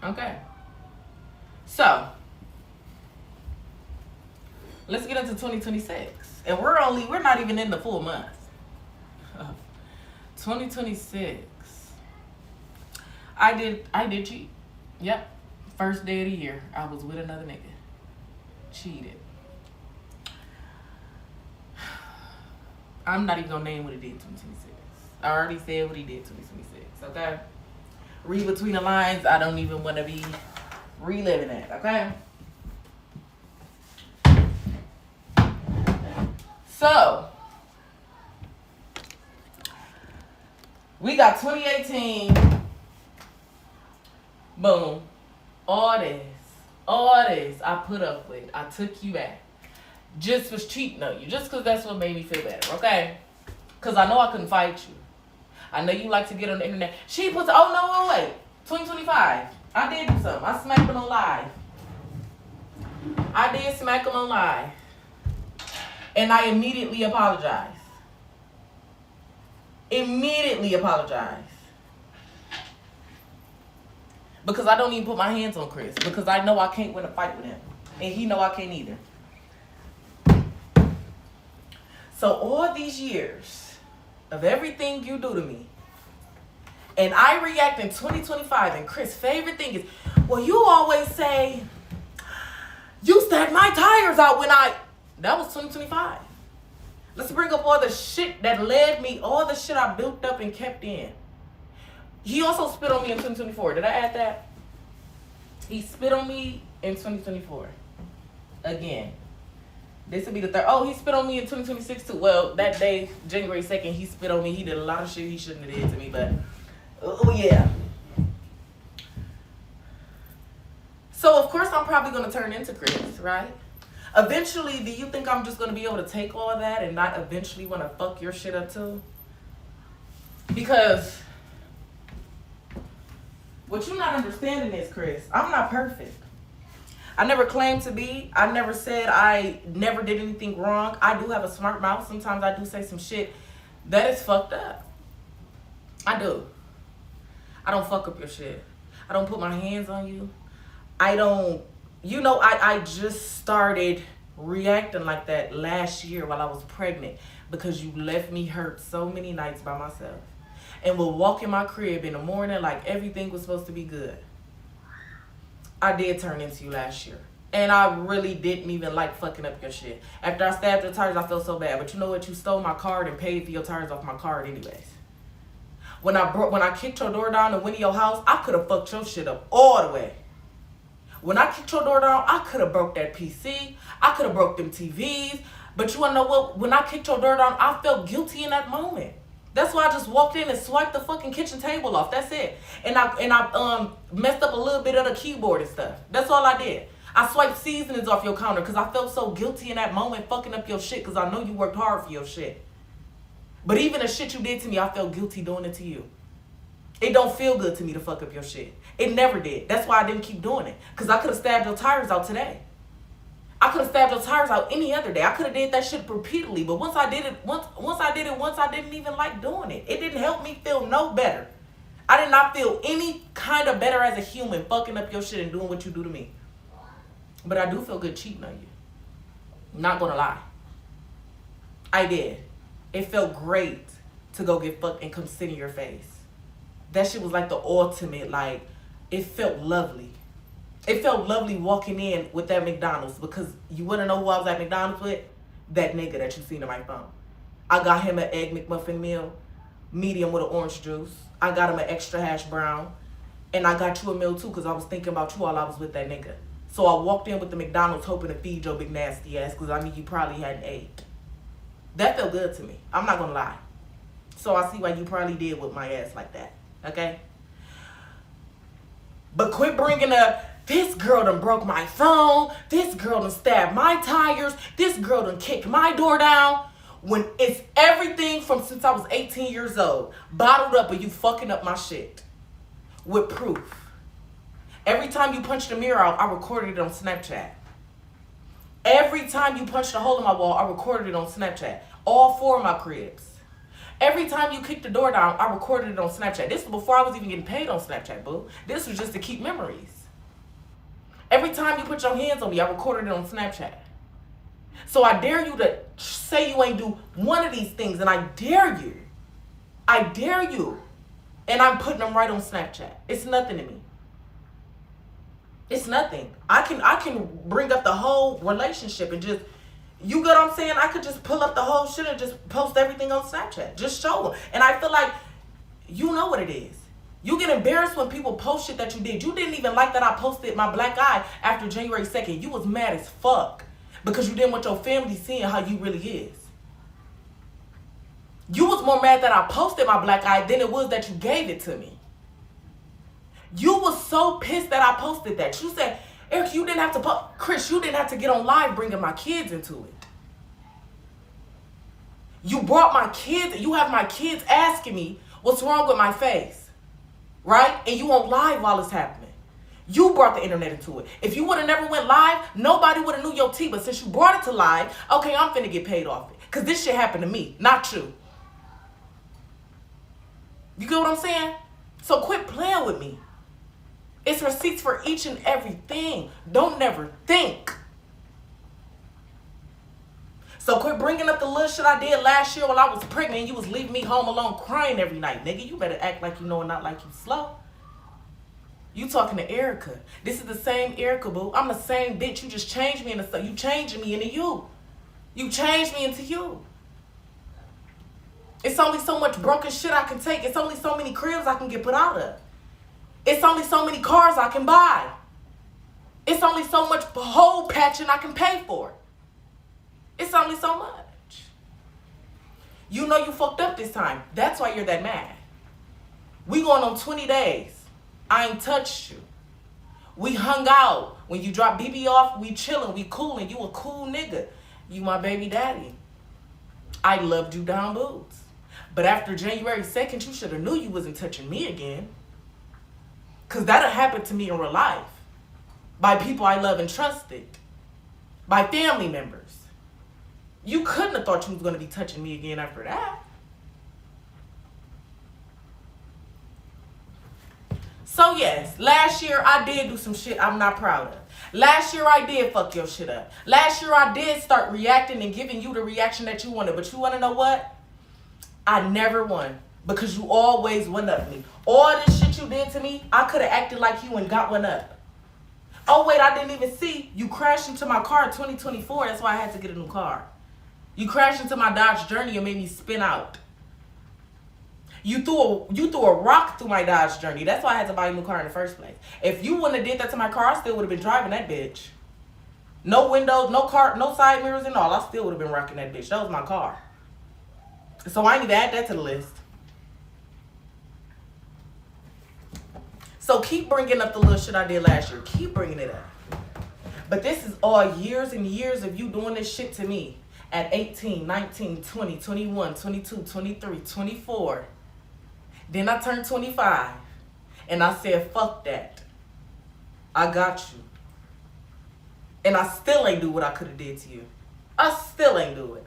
Okay. So, let's get into 2026. And we're not even in the full month. 2026. I did cheat. Yep. First day of the year, I was with another nigga. Cheated. I'm not even gonna name what he did in 2026. I already said what he did in 2026, okay? Read between the lines. I don't even want to be reliving it, okay? So, we got 2018. Boom. All this I put up with. I took you back. Just was cheating on you. Just because that's what made me feel better, okay? Because I know I couldn't fight you. I know you like to get on the internet. She puts, oh no, wait. 2025. I did do something. I smacked it on live. I did smack him on live. And I immediately apologized. Immediately apologized. Because I don't even put my hands on Chris. Because I know I can't win a fight with him. And he know I can't either. So all these years of everything you do to me, and I react in 2025, and Chris' favorite thing is, well, you always say, you stacked my tires out when that was 2025. Let's bring up all the shit that led me, all the shit I built up and kept in. He also spit on me in 2024. Did I add that? He spit on me in 2024. Again. This would be the third. Oh, he spit on me in 2026 too. Well, that day, January 2nd, he spit on me. He did a lot of shit he shouldn't have did to me, but oh yeah. So of course I'm probably gonna turn into Chris, right? Eventually, do you think I'm just gonna be able to take all of that and not eventually want to fuck your shit up too? Because what you're not understanding is, Chris, I'm not perfect. I never claimed to be. I never said I never did anything wrong. I do have a smart mouth. Sometimes I do say some shit that is fucked up. I do. I don't fuck up your shit. I don't put my hands on you. I don't, I just started reacting like that last year while I was pregnant because you left me hurt so many nights by myself. And would walk in my crib in the morning like everything was supposed to be good. I did turn into you last year. And I really didn't even like fucking up your shit. After I stabbed your tires, I felt so bad. But you know what? You stole my card and paid for your tires off my card anyways. When I kicked your door down and went in your house, I could have fucked your shit up all the way. When I kicked your door down, I could have broke that PC. I could have broke them TVs. But you want to know what? When I kicked your door down, I felt guilty in that moment. That's why I just walked in and swiped the fucking kitchen table off. That's it. And I messed up a little bit of the keyboard and stuff. That's all I did. I swiped seasonings off your counter because I felt so guilty in that moment fucking up your shit because I know you worked hard for your shit. But even the shit you did to me, I felt guilty doing it to you. It don't feel good to me to fuck up your shit. It never did. That's why I didn't keep doing it. Because I could have stabbed your tires out today. I could have stabbed your tires out any other day. I could have did that shit repeatedly. But once I did it once, I didn't even like doing it. It didn't help me feel no better. I did not feel any kind of better as a human fucking up your shit and doing what you do to me. But I do feel good cheating on you. Not gonna lie. I did. It felt great to go get fucked and come sit in your face. That shit was like the ultimate, like, it felt lovely. It felt lovely walking in with that McDonald's because you want to know who I was at McDonald's with? That nigga that you seen on my phone. I got him an Egg McMuffin meal, medium with an orange juice. I got him an extra hash brown. And I got you a meal too because I was thinking about you while I was with that nigga. So I walked in with the McDonald's hoping to feed your big nasty ass because I knew you probably hadn't ate. That felt good to me. I'm not going to lie. So I see why you probably did with my ass like that. Okay? But quit bringing up, this girl done broke my phone. This girl done stabbed my tires. This girl done kicked my door down. When it's everything from since I was 18 years old. Bottled up and you fucking up my shit. With proof. Every time you punched the mirror out, I recorded it on Snapchat. Every time you punched a hole in my wall, I recorded it on Snapchat. All 4 of my cribs. Every time you kicked the door down, I recorded it on Snapchat. This was before I was even getting paid on Snapchat, boo. This was just to keep memories. Every time you put your hands on me, I recorded it on Snapchat. So I dare you to say you ain't do one of these things, and I dare you. I dare you. And I'm putting them right on Snapchat. It's nothing to me. It's nothing. I can bring up the whole relationship and just, you get what I'm saying? I could just pull up the whole shit and just post everything on Snapchat. Just show them. And I feel like you know what it is. You get embarrassed when people post shit that you did. You didn't even like that I posted my black eye after January 2nd. You was mad as fuck because you didn't want your family seeing how you really is. You was more mad that I posted my black eye than it was that you gave it to me. You was so pissed that I posted that. You said, Eric, you didn't have to post. Chris, you didn't have to get on live bringing my kids into it. You brought my kids. You have my kids asking me what's wrong with my face. Right? And you on live while it's happening. You brought the internet into it. If you would have never went live, nobody would have knew your tea. But since you brought it to live, okay, I'm finna get paid off it. Because this shit happened to me, not you. You get what I'm saying? So quit playing with me. It's receipts for each and everything. Don't never think. So quit bringing up the little shit I did last year while I was pregnant and you was leaving me home alone crying every night. Nigga, you better act like you know and not like you slow. You talking to Erica. This is the same Erica, boo. I'm the same bitch. You just changed me into you changing me into you. You changed me into you. It's only so much broken shit I can take. It's only so many cribs I can get put out of. It's only so many cars I can buy. It's only so much hole patching I can pay for. It's only so much. You know you fucked up this time. That's why you're that mad. We going on 20 days. I ain't touched you. We hung out. When you dropped BB off, we chilling, we cooling. You a cool nigga. You my baby daddy. I loved you down boots. But after January 2nd, you should have knew you wasn't touching me again. Because that'll happen to me in real life. By people I love and trusted. By family members. You couldn't have thought you was going to be touching me again after that. So yes, last year I did do some shit I'm not proud of. Last year I did fuck your shit up. Last year I did start reacting and giving you the reaction that you wanted. But you want to know what? I never won. Because you always one up me. All this shit you did to me, I could have acted like you and got one up. Oh wait, I didn't even see. You crashed into my car in 2024. That's why I had to get a new car. You crashed into my Dodge Journey and made me spin out. You threw a rock through my Dodge Journey. That's why I had to buy a new car in the first place. If you wouldn't have did that to my car, I still would have been driving that bitch. No windows, no car, no side mirrors and all. I still would have been rocking that bitch. That was my car. So I ain't even add that to the list. So keep bringing up the little shit I did last year. Keep bringing it up. But this is all years and years of you doing this shit to me. At 18, 19, 20, 21, 22, 23, 24. Then I turned 25. And I said, fuck that. I got you. And I still ain't do what I could have did to you. I still ain't do it.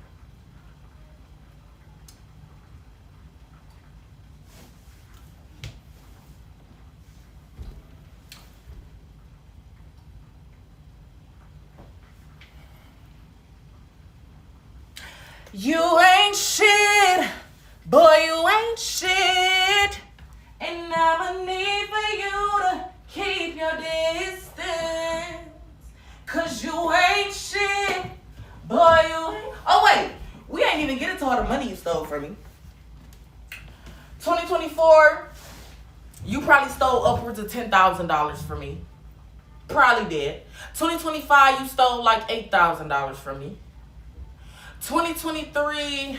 You ain't shit, boy, you ain't shit. And I'ma need for you to keep your distance. Cause you ain't shit, boy, you ain't. Oh wait, we ain't even get into all the money you stole from me. 2024, you probably stole upwards of $10,000 from me. Probably did. 2025, you stole like $8,000 from me. 2023,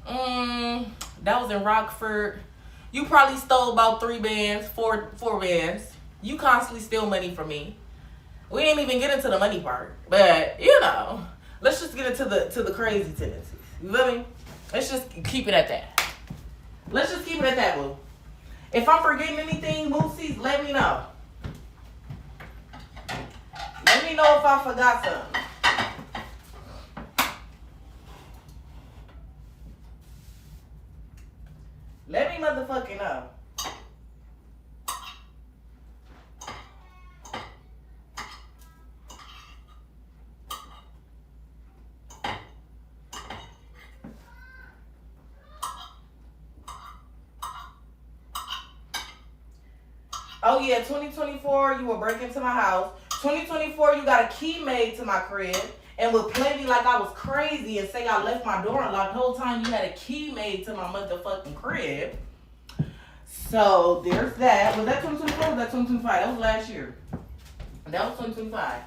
that was in Rockford. You probably stole about 4 bands. You constantly steal money from me. We ain't even get into the money part, but you know, let's just get into the crazy tendencies. You feel me? Let's just keep it at that. Let's just keep it at that, boo. If I'm forgetting anything, Moosies, let me know. Let me know if I forgot something. Let me motherfucking know. Oh yeah, 2024, you will break into my house. 2024, you got a key made to my crib and would play me like I was crazy and say I left my door unlocked the whole time you had a key made to my motherfucking crib. So there's that. Was that 2024 or was that 2025? That was last year. That was 2025.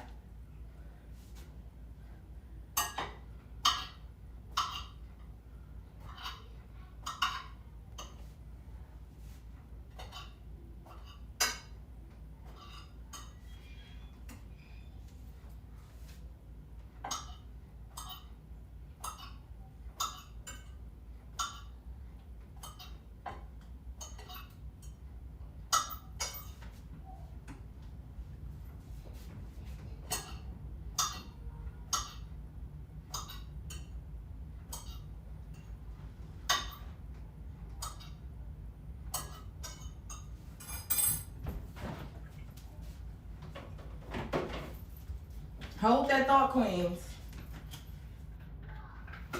Hold that thought, queens.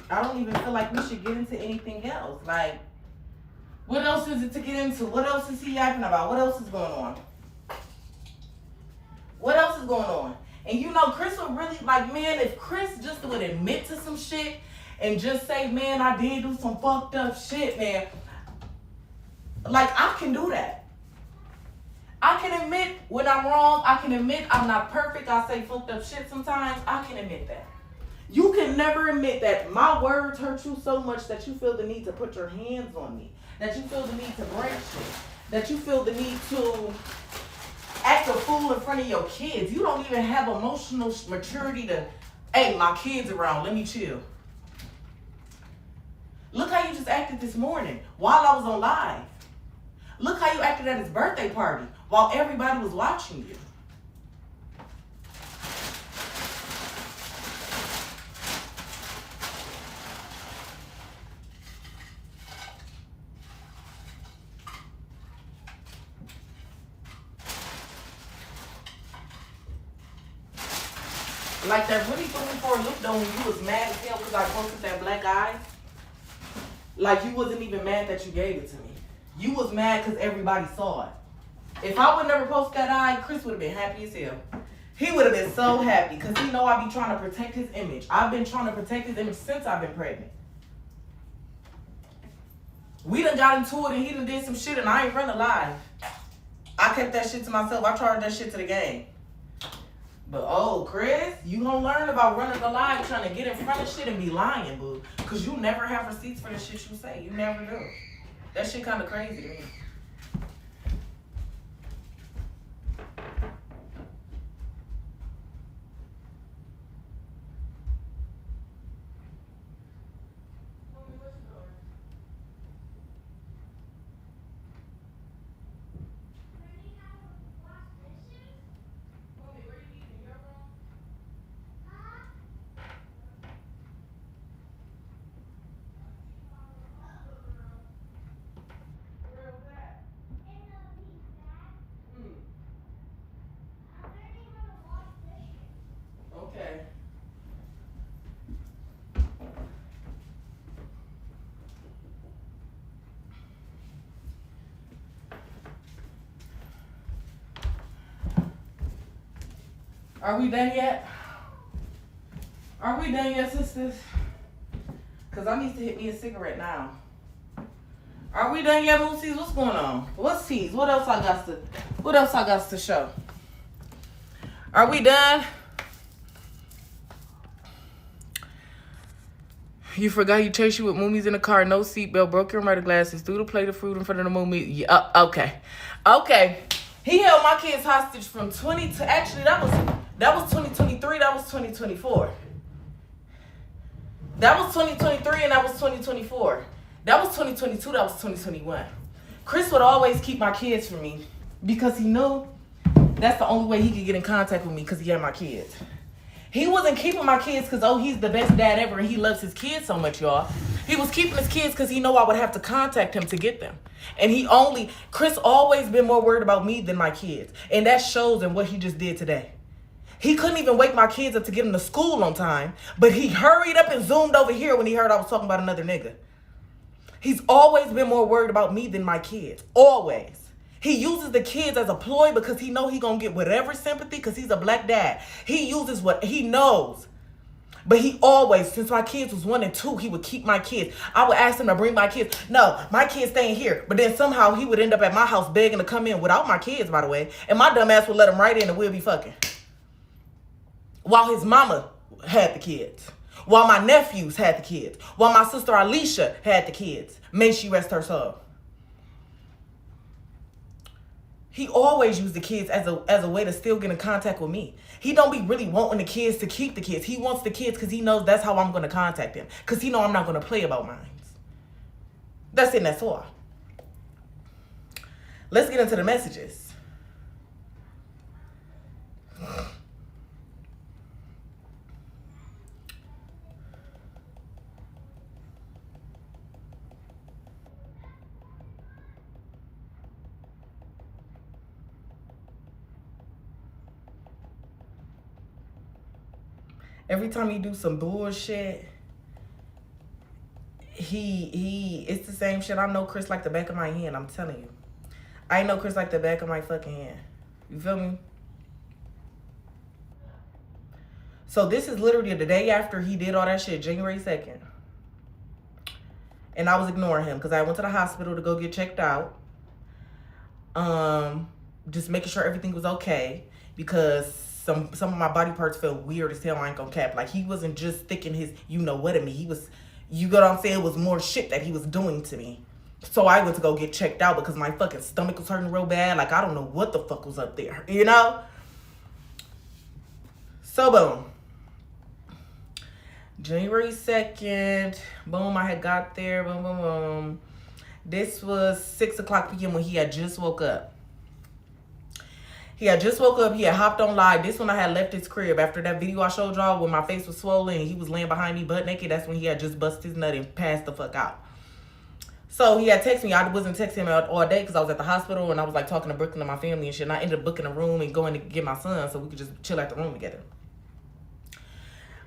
I don't even feel like we should get into anything else. Like, what else is it to get into? What else is he yapping about? What else is going on? What else is going on? And you know, Chris would really, like, man, if Chris just would admit to some shit and just say, man, I did do some fucked up shit, man. Like, I can do that. I can admit when I'm wrong. I can admit I'm not perfect. I say fucked up shit sometimes. I can admit that. You can never admit that my words hurt you so much that you feel the need to put your hands on me. That you feel the need to break shit. That you feel the need to act a fool in front of your kids. You don't even have emotional maturity to, hey, my kids around, let me chill. Look how you just acted this morning while I was on live. Look how you acted at his birthday party while everybody was watching you. Like that really threw me for a loop though when you was mad as hell because I posted that black eye. Like you wasn't even mad that you gave it to me. You was mad because everybody saw it. If I would never post that eye, Chris would have been happy as hell. He would have been so happy because he know I be trying to protect his image. I've been trying to protect his image since I've been pregnant. We done got into it and he done did some shit and I ain't run a live. I kept that shit to myself. I charged that shit to the game. But oh, Chris, you gonna learn about running the live trying to get in front of shit and be lying, boo. Because you never have receipts for the shit you say. You never do. That shit kind of crazy to me. Okay. Are we done yet? Are we done yet, sisters? Because I need to hit me a cigarette now. Are we done yet, Moosies? What's going on? What's teas? What else I got to show? Are we done? You forgot you chased you with Moomies in the car, no seatbelt, broke your mirror glasses, threw the plate of fruit in front of the Moomies. Yeah, okay. Okay. He held my kids hostage from 20 to, actually, that was 2023, that was 2024. That was 2023 and that was 2024. That was 2022, that was 2021. Chris would always keep my kids from me because he knew that's the only way he could get in contact with me because he had my kids. He wasn't keeping my kids because, oh, he's the best dad ever and he loves his kids so much, y'all. He was keeping his kids because he know I would have to contact him to get them. And Chris always been more worried about me than my kids. And that shows in what he just did today. He couldn't even wake my kids up to get them to school on time, but he hurried up and zoomed over here when he heard I was talking about another nigga. He's always been more worried about me than my kids. Always. He uses the kids as a ploy because he know he gonna get whatever sympathy because he's a black dad. He uses what he knows. But he always, since my kids was 1 and 2, he would keep my kids. I would ask him to bring my kids. No, my kids staying here. But then somehow he would end up at my house begging to come in without my kids, by the way. And my dumb ass would let him right in and we'll be fucking. While his mama had the kids. While my nephews had the kids. While my sister Alicia had the kids. May she rest her soul. He always used the kids as a way to still get in contact with me. He don't be really wanting the kids to keep the kids. He wants the kids because he knows that's how I'm going to contact him. Because he know I'm not going to play about mine. That's it, that's all. Let's get into the messages. Every time he do some bullshit, it's the same shit. I know Chris like the back of my hand. I'm telling you, I know Chris like the back of my fucking hand. You feel me? So this is literally the day after he did all that shit, January 2nd. And I was ignoring him because I went to the hospital to go get checked out. Just making sure everything was okay because some of my body parts felt weird as hell. I ain't gonna cap. Like, he wasn't just sticking his you know what at me. He was, you get what I'm saying? It was more shit that he was doing to me. So I went to go get checked out because my fucking stomach was hurting real bad. Like, I don't know what the fuck was up there, you know? So boom. January 2nd, boom, I had got there, boom, boom, boom. This was 6 o'clock p.m. when he had just woke up. He had just woke up. He had hopped on live. This one I had left his crib. After that video I showed y'all when my face was swollen and he was laying behind me butt naked, that's when he had just busted his nut and passed the fuck out. So he had texted me. I wasn't texting him all day because I was at the hospital and I was like talking to Brooklyn and my family and shit. And I ended up booking a room and going to get my son so we could just chill at the room together.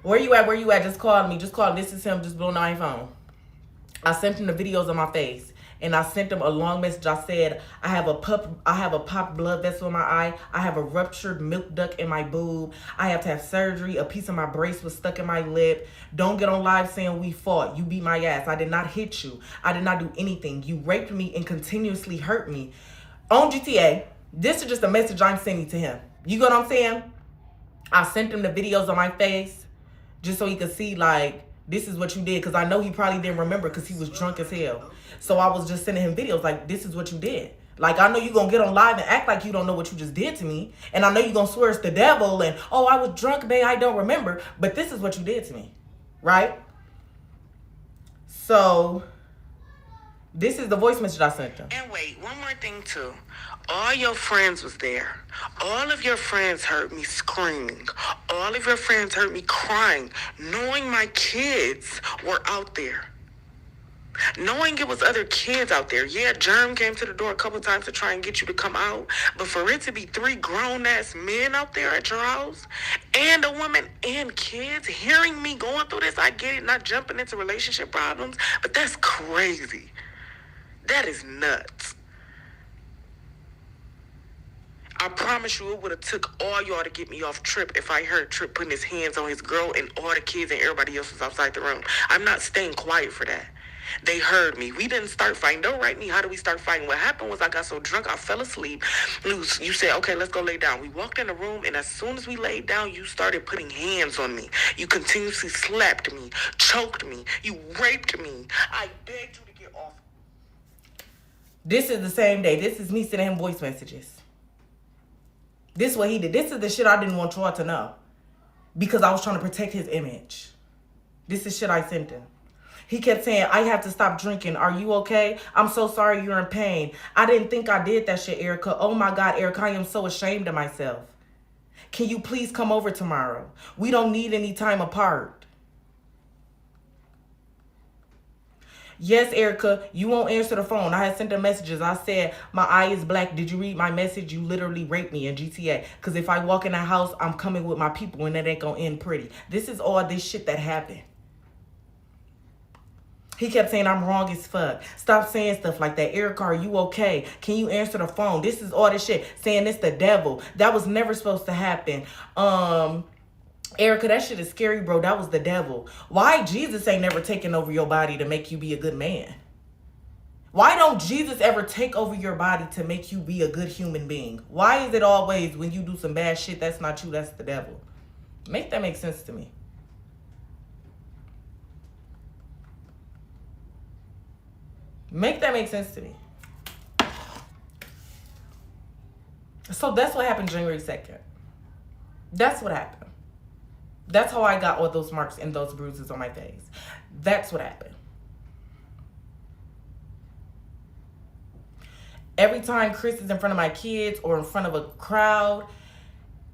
Where you at? Where you at? Just call me. Just call. This is him just blowing my phone. I sent him the videos of my face. And I sent him a long message. I said, I have a popped blood vessel in my eye. I have a ruptured milk duct in my boob. I have to have surgery. A piece of my brace was stuck in my lip. Don't get on live saying we fought. You beat my ass. I did not hit you. I did not do anything. You raped me and continuously hurt me. On GTA, this is just a message I'm sending to him. You get what I'm saying? I sent him the videos of my face just so he could see, like, this is what you did. Because I know he probably didn't remember because he was drunk as hell. So I was just sending him videos like, this is what you did. Like, I know you're going to get on live and act like you don't know what you just did to me. And I know you're going to swear it's the devil and, oh, I was drunk, babe, I don't remember. But this is what you did to me. Right? So this is the voice message I sent him. And wait, one more thing too. All your friends was there. All of your friends heard me screaming. All of your friends heard me crying, knowing my kids were out there. Knowing it was other kids out there. Yeah, Germ came to the door a couple times to try and get you to come out. But for it to be 3 grown-ass men out there at your house, and a woman and kids hearing me going through this, I get it, not jumping into relationship problems, but that's crazy. That is nuts. I promise you it would have took all y'all to get me off Trip if I heard Trip putting his hands on his girl and all the kids and everybody else was outside the room. I'm not staying quiet for that. They heard me. We didn't start fighting. Don't write me. How do we start fighting? What happened was I got so drunk I fell asleep. You said, okay, let's go lay down. We walked in the room, and as soon as we laid down, you started putting hands on me. You continuously slapped me, choked me. You raped me. I begged you to get off. This is the same day. This is me sending him voice messages. This is what he did. This is the shit I didn't want y'all to know. Because I was trying to protect his image. This is shit I sent him. He kept saying, I have to stop drinking. Are you okay? I'm so sorry you're in pain. I didn't think I did that shit, Erica. Oh my God, Erica, I am so ashamed of myself. Can you please come over tomorrow? We don't need any time apart. Yes, Erica, you won't answer the phone. I had sent them messages. I said, my eye is black. Did you read my message? You literally raped me in GTA. Because if I walk in the house, I'm coming with my people and that ain't going to end pretty. This is all this shit that happened. He kept saying, I'm wrong as fuck. Stop saying stuff like that. Erica, are you okay? Can you answer the phone? This is all this shit. Saying it's the devil. That was never supposed to happen. Erica, that shit is scary, bro. That was the devil. Why Jesus ain't never taken over your body to make you be a good man? Why don't Jesus ever take over your body to make you be a good human being? Why is it always when you do some bad shit, that's not you, that's the devil? Make that make sense to me. Make that make sense to me. So that's what happened January 2nd. That's what happened. That's how I got all those marks and those bruises on my face. That's what happened. Every time Chris is in front of my kids or in front of a crowd,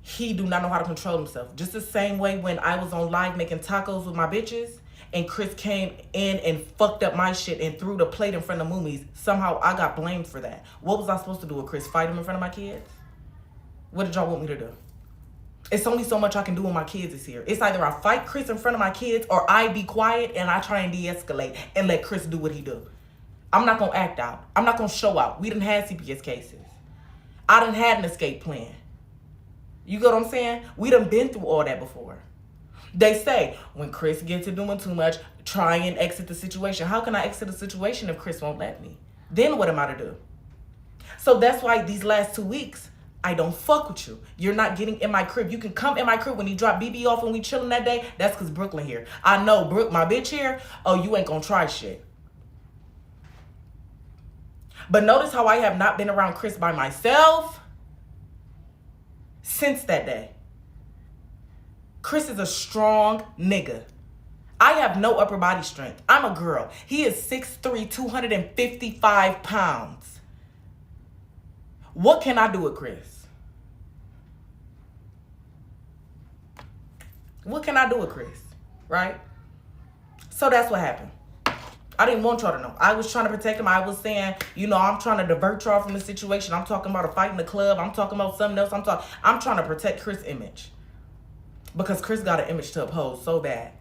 he do not know how to control himself. Just the same way when I was on live making tacos with my bitches, and Chris came in and fucked up my shit and threw the plate in front of Moomie's. Somehow I got blamed for that. What was I supposed to do with Chris? Fight him in front of my kids? What did y'all want me to do? It's only so much I can do when my kids is here. It's either I fight Chris in front of my kids or I be quiet and I try and de-escalate and let Chris do what he do. I'm not going to act out. I'm not going to show out. We done had CPS cases. I done had an escape plan. You get what I'm saying? We done been through all that before. They say, when Chris gets to doing too much, try and exit the situation. How can I exit the situation if Chris won't let me? Then what am I to do? So that's why these last 2 weeks, I don't fuck with you. You're not getting in my crib. You can come in my crib when you drop BB off and we chilling that day. That's because Brooklyn here. I know, Brooke, my bitch here. Oh, you ain't gonna try shit. But notice how I have not been around Chris by myself since that day. Chris is a strong nigga. I have no upper body strength. I'm a girl. He is 6'3", 255 pounds. What can I do with Chris? What can I do with Chris? Right? So that's what happened. I didn't want y'all to know. I was trying to protect him. I was saying, you know, I'm trying to divert y'all from the situation. I'm talking about a fight in the club. I'm talking about something else. I'm trying to protect Chris' image. Because Chris got an image to uphold so bad.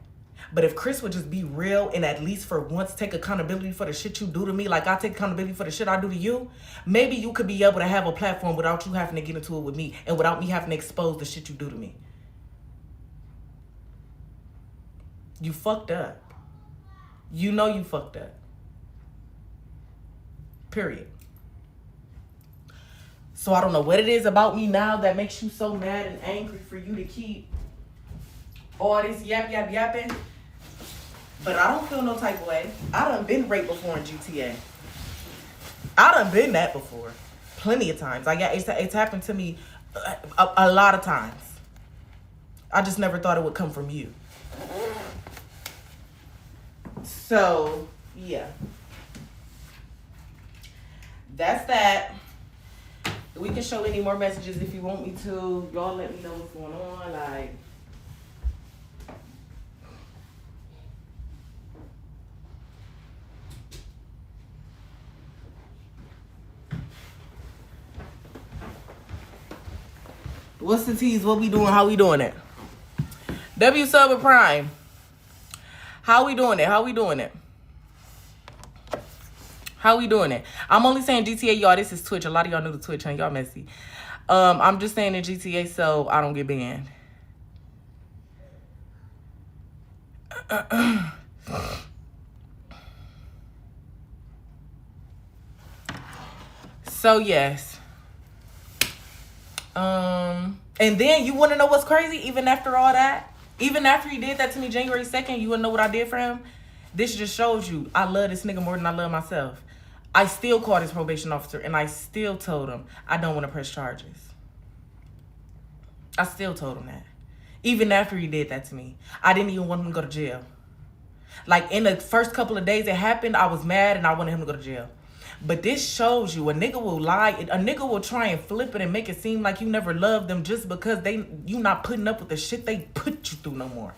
But if Chris would just be real and at least for once take accountability for the shit you do to me, like I take accountability for the shit I do to you, maybe you could be able to have a platform without you having to get into it with me and without me having to expose the shit you do to me. You fucked up. You know you fucked up. Period. So I don't know what it is about me now that makes you so mad and angry for you to keep all this yapping. But I don't feel no type of way. I done been raped before in GTA. I done been that before. Plenty of times. It's happened to me a lot of times. I just never thought it would come from you. So, yeah. That's that. We can show any more messages if you want me to. Y'all let me know what's going on. Like, what's the tease? What we doing? How we doing it? W sub or prime? How we doing it? How we doing it? How we doing it? I'm only saying GTA, y'all. This is Twitch. A lot of y'all new to Twitch, and y'all messy. I'm just saying in GTA so I don't get banned. So yes. And then you want to know what's crazy? Even after all that, even after he did that to me January 2nd, you want to know what I did for him? This just shows you I love this nigga more than I love myself. I still called his probation officer and I still told him I don't want to press charges. I still told him that. Even after he did that to me. I didn't even want him to go to jail. Like in the first couple of days it happened, I was mad and I wanted him to go to jail. But this shows you a nigga will lie. A nigga will try and flip it and make it seem like you never loved them just because you not putting up with the shit they put you through no more.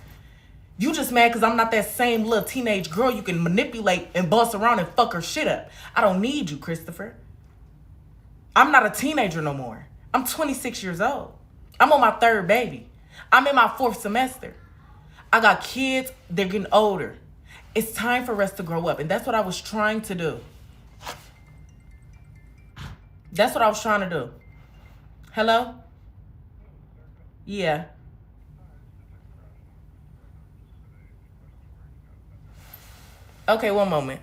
You just mad because I'm not that same little teenage girl you can manipulate and boss around and fuck her shit up. I don't need you, Christopher. I'm not a teenager no more. I'm 26 years old. I'm on my third baby. I'm in my fourth semester. I got kids. They're getting older. It's time for us to grow up. And that's what I was trying to do. That's what I was trying to do. Hello? Yeah. Okay, one moment.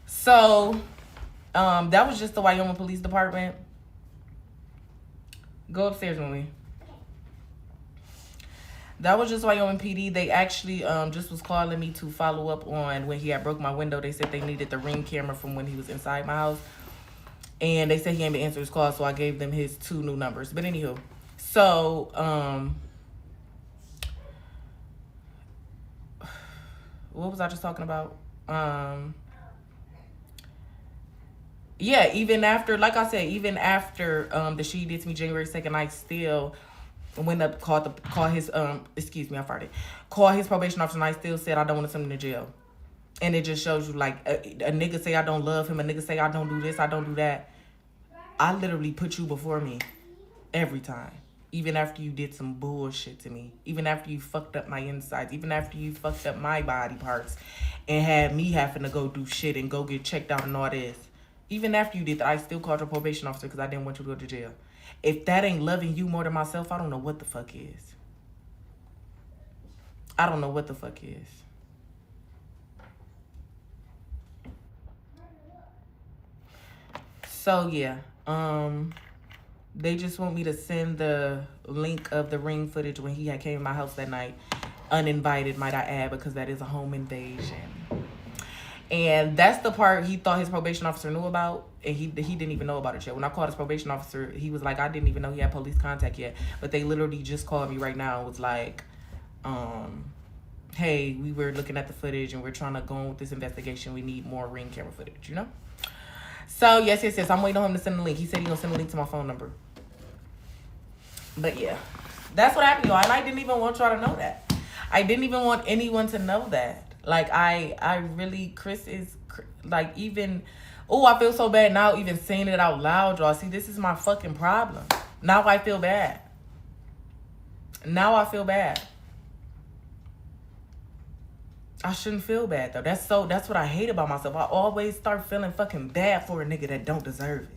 So, that was just the Wyoming Police Department. Go upstairs with me. That was just Wyoming PD. They actually just was calling me to follow up on when he had broke my window. They said they needed the Ring camera from when he was inside my house. And they said he ain't been answering his call, so I gave them his 2 new numbers. But anywho, so what was I just talking about? Yeah, even after, like I said, even after the shit he did to me January 2nd, I still went up, called his probation officer, and I still said I don't want to send him to jail. And it just shows you, like, a nigga say I don't love him, a nigga say I don't do this, I don't do that. I literally put you before me every time. Even after you did some bullshit to me. Even after you fucked up my insides. Even after you fucked up my body parts. And had me having to go do shit and go get checked out and all this. Even after you did that, I still called your probation officer because I didn't want you to go to jail. If that ain't loving you more than myself, I don't know what the fuck is. I don't know what the fuck is. So, yeah. They just want me to send the link of the Ring footage when he had came to my house that night. Uninvited, might I add, because that is a home invasion. And that's the part he thought his probation officer knew about. And he didn't even know about it yet. When I called his probation officer, he was like, I didn't even know he had police contact yet. But they literally just called me right now and was like, hey, we were looking at the footage and we're trying to go on with this investigation. We need more Ring camera footage, you know? So, yes. I'm waiting on him to send the link. He said he's going to send the link to my phone number. But, yeah. That's what happened, y'all. And I didn't even want y'all to know that. I didn't even want anyone to know that. Like, I really, Chris is, like, even, oh, I feel so bad now even saying it out loud, y'all. See, this is my fucking problem. Now I feel bad. I shouldn't feel bad, though. That's what I hate about myself. I always start feeling fucking bad for a nigga that don't deserve it.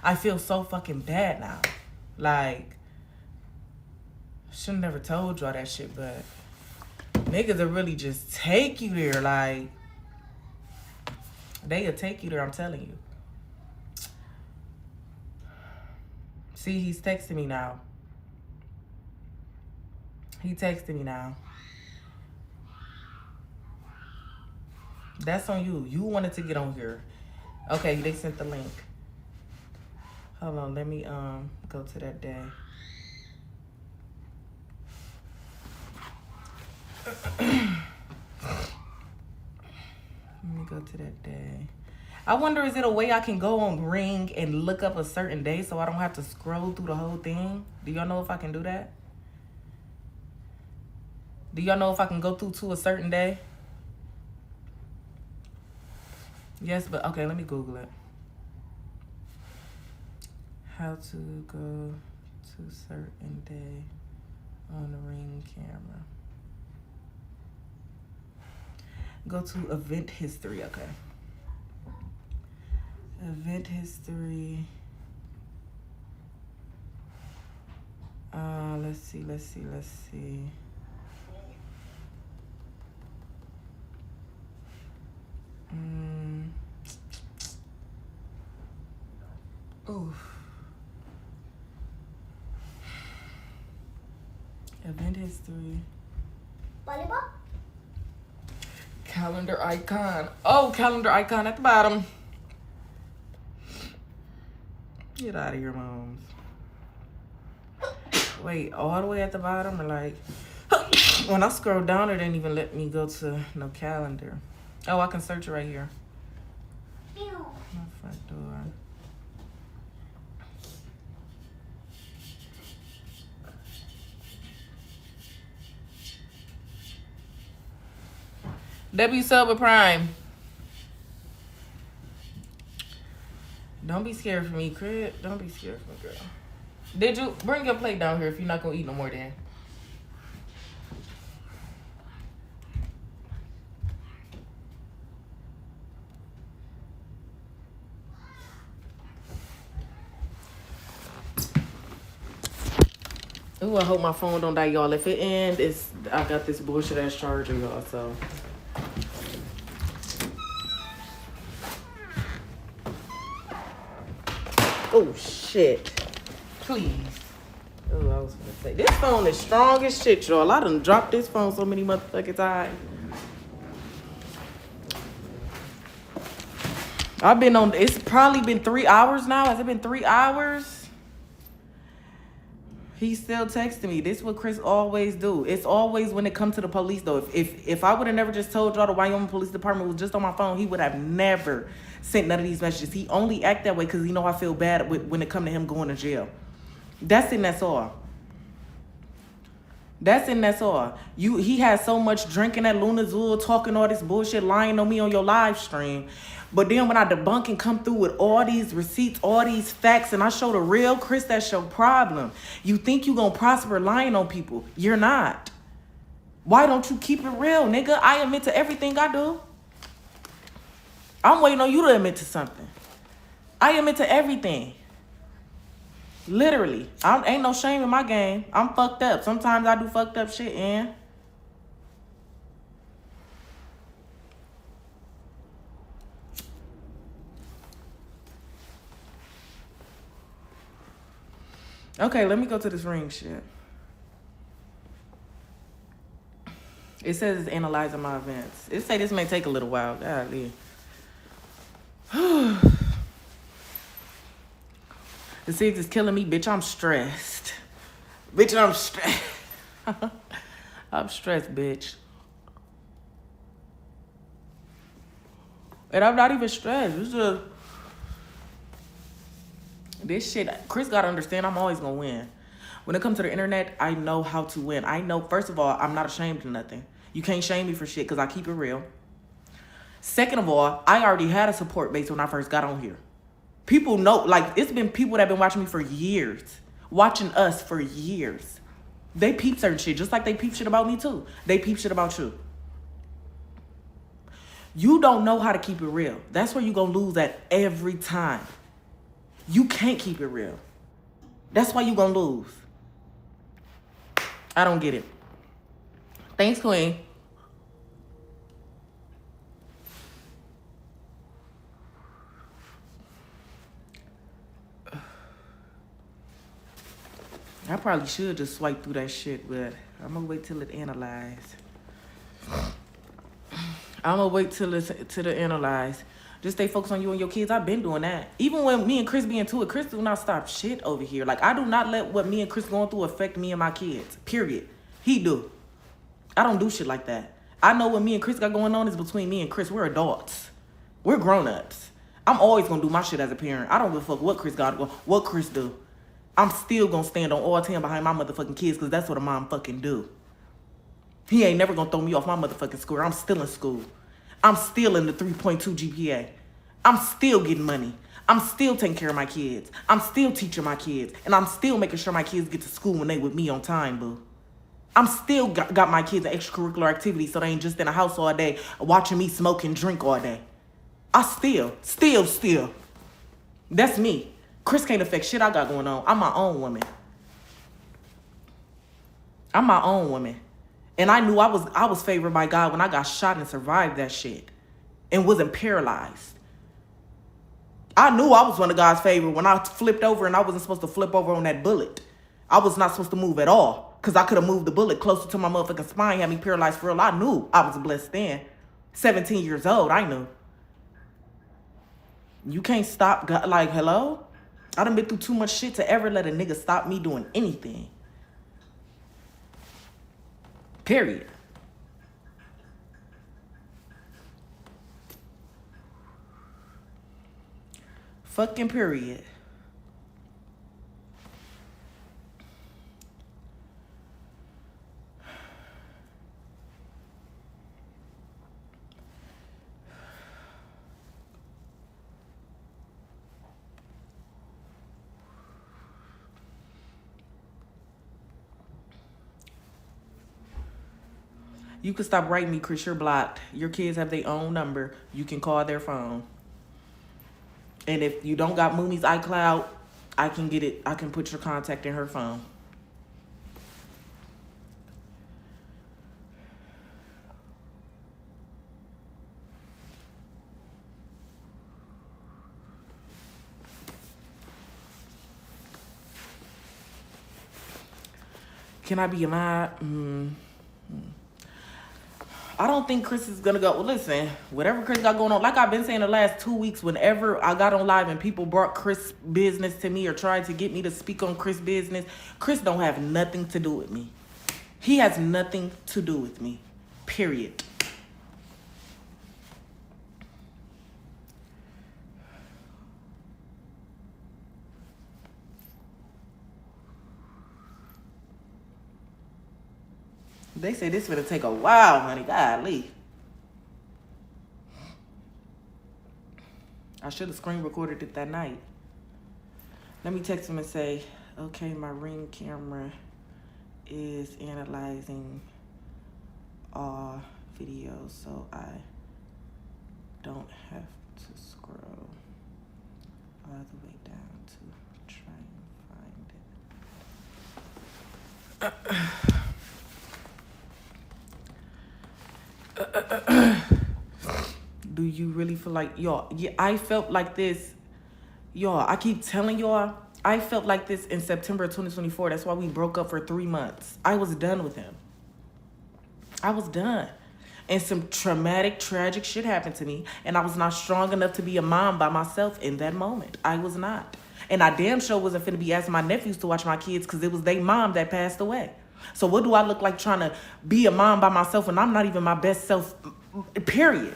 I feel so fucking bad now. Like, should've never told y'all that shit, but niggas will really just take you there. Like, they'll take you there, I'm telling you. See, he's texting me now. He texted me now. That's on you. You wanted to get on here. Okay, they sent the link. Hold on, let me go to that day. Let me go to that day. I wonder, is it a way I can go on Ring and look up a certain day so I don't have to scroll through the whole thing? Do y'all know if I can do that? Do y'all know if I can go through to a certain day? Yes, but okay, let me Google it. How to go to certain day on the Ring camera. Go to event history, okay. Event history. Let's see. Oof. Event history. Volleyball? Calendar icon. Oh, calendar icon at the bottom. Get out of here, moms. Wait, all the way at the bottom, or like when I scroll down, it didn't even let me go to no calendar. Oh, I can search it right here. Ew. My front door. W sub with Prime. Don't be scared for me, Crib. Don't be scared for me, girl. Did you bring your plate down here if you're not gonna eat no more then? Ooh, I hope my phone don't die, y'all. If it ends, I got this bullshit ass charger, y'all, so. Oh, shit. Please. Oh, I was gonna say. This phone is strong as shit, y'all. I done dropped this phone so many motherfucking times. I've been on, it's probably been 3 hours now. Has it been 3 hours? He's still texting me. This is what Chris always do. It's always when it comes to the police, though. If I would have never just told y'all the Wyoming Police Department was just on my phone, he would have never sent none of these messages. He only act that way because he know I feel bad when it come to him going to jail. That's it, and that's all. That's it, and that's all. He has so much drinking at Luna Zoo, talking all this bullshit, lying on me on your live stream. But then when I debunk and come through with all these receipts, all these facts, and I show the real Chris, that's your problem. You think you gonna prosper lying on people. You're not. Why don't you keep it real, nigga? I admit to everything I do. I'm waiting on you to admit to something. I admit to everything. Literally. Ain't no shame in my game. I'm fucked up. Sometimes I do fucked up shit, and okay, let me go to this ring shit. It says it's analyzing my events. It say this may take a little while. Golly. The SIGs is killing me, bitch. I'm stressed. Bitch, I'm stressed. I'm stressed, bitch. And I'm not even stressed. It's just this shit. Chris gotta understand I'm always gonna win. When it comes to the internet, I know how to win. I know, first of all, I'm not ashamed of nothing. You can't shame me for shit because I keep it real. Second of all, I already had a support base when I first got on here. People know, like, it's been people that have been watching me for years. Watching us for years. They peep certain shit, just like they peep shit about me too. They peep shit about you. You don't know how to keep it real. That's where you gonna lose at every time. You can't keep it real. That's why you gonna lose. I don't get it. Thanks, Queen. I probably should just swipe through that shit, but I'm gonna wait till it analyzed. I'm gonna wait till it analyze. Just stay focused on you and your kids. I've been doing that. Even when me and Chris be into it, Chris do not stop shit over here. Like, I do not let what me and Chris going through affect me and my kids. Period. He do. I don't do shit like that. I know what me and Chris got going on is between me and Chris. We're adults. We're grown-ups. I'm always gonna do my shit as a parent. I don't give a fuck what Chris got, what Chris do. I'm still gonna stand on all 10 behind my motherfucking kids because that's what a mom fucking do. He ain't never gonna throw me off my motherfucking square. I'm still in school. I'm still in the 3.2 GPA. I'm still getting money. I'm still taking care of my kids. I'm still teaching my kids. And I'm still making sure my kids get to school when they with me on time, boo. I'm still got my kids in extracurricular activities so they ain't just in the house all day watching me smoke and drink all day. I still. That's me. Chris can't affect shit I got going on. I'm my own woman. I'm my own woman. And I knew I was favored by God when I got shot and survived that shit and wasn't paralyzed. I knew I was one of God's favorite when I flipped over and I wasn't supposed to flip over on that bullet. I was not supposed to move at all because I could have moved the bullet closer to my motherfucking spine, had me paralyzed for real. I knew I was blessed then. 17 years old, I knew. You can't stop God. Like, hello? I done been through too much shit to ever let a nigga stop me doing anything. Period. Fucking period. You can stop writing me, Chris. You're blocked. Your kids have their own number. You can call their phone. And if you don't got Moomy's iCloud, I can get it. I can put your contact in her phone. Can I be a mom? I don't think Chris is gonna go. Well, listen, whatever Chris got going on, like I've been saying the last 2 weeks, whenever I got on live and people brought Chris business to me or tried to get me to speak on Chris business, Chris don't have nothing to do with me. He has nothing to do with me. Period. They say this gonna take a while, honey. Golly. I should have screen recorded it that night. Let me text him and say, okay, my Ring camera is analyzing all videos, so I don't have to scroll all the way down to try and find it. Do you really feel like, y'all? Yeah, I felt like this, y'all. I keep telling y'all, I felt like this in September 2024. That's why we broke up for 3 months. I was done with him. I was done. And some traumatic, tragic shit happened to me. And I was not strong enough to be a mom by myself in that moment. I was not. And I damn sure wasn't finna be asking my nephews to watch my kids because it was their mom that passed away. So what do I look like trying to be a mom by myself when I'm not even my best self, period?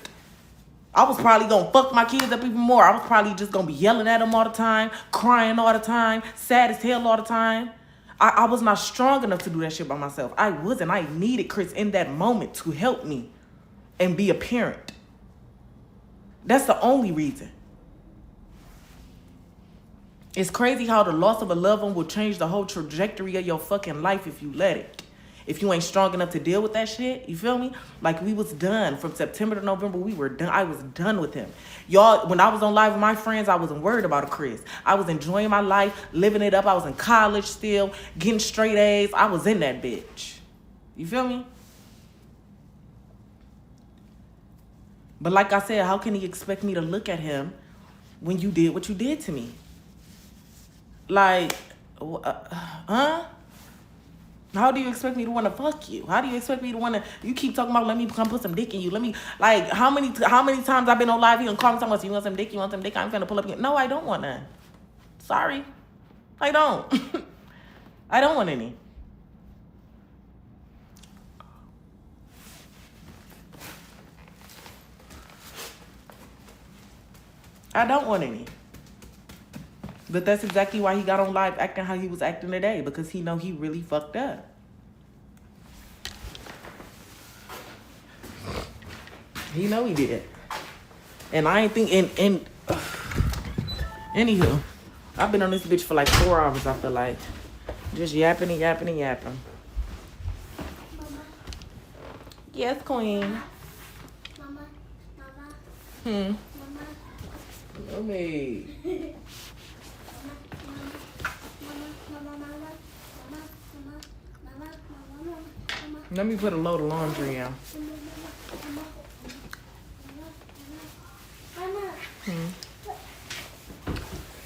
I was probably going to fuck my kids up even more. I was probably just going to be yelling at them all the time, crying all the time, sad as hell all the time. I was not strong enough to do that shit by myself. I wasn't. I needed Chris in that moment to help me and be a parent. That's the only reason. It's crazy how the loss of a loved one will change the whole trajectory of your fucking life if you let it. If you ain't strong enough to deal with that shit, you feel me? Like, we was done. From September to November, we were done. I was done with him. Y'all, when I was on live with my friends, I wasn't worried about a Chris. I was enjoying my life, living it up. I was in college still, getting straight A's. I was in that bitch. You feel me? But like I said, how can he expect me to look at him when you did what you did to me? Like, huh? How do you expect me to want to fuck you? How do you expect me to want to? You keep talking about let me come put some dick in you. Let me, like, how many times I've been on live? You gonna call me talking about you want some dick? You want some dick? I'm finna pull up. No, I don't want none. Sorry, I don't. I don't want any. I don't want any. But that's exactly why he got on live acting how he was acting today, because he know he really fucked up. He know he did. And I ain't think, anywho, I've been on this bitch for like 4 hours, I feel like. Just yapping and yapping and yapping. Mama. Yes, queen. Mama. Mama. Mama. Mommy. Let me put a load of laundry in.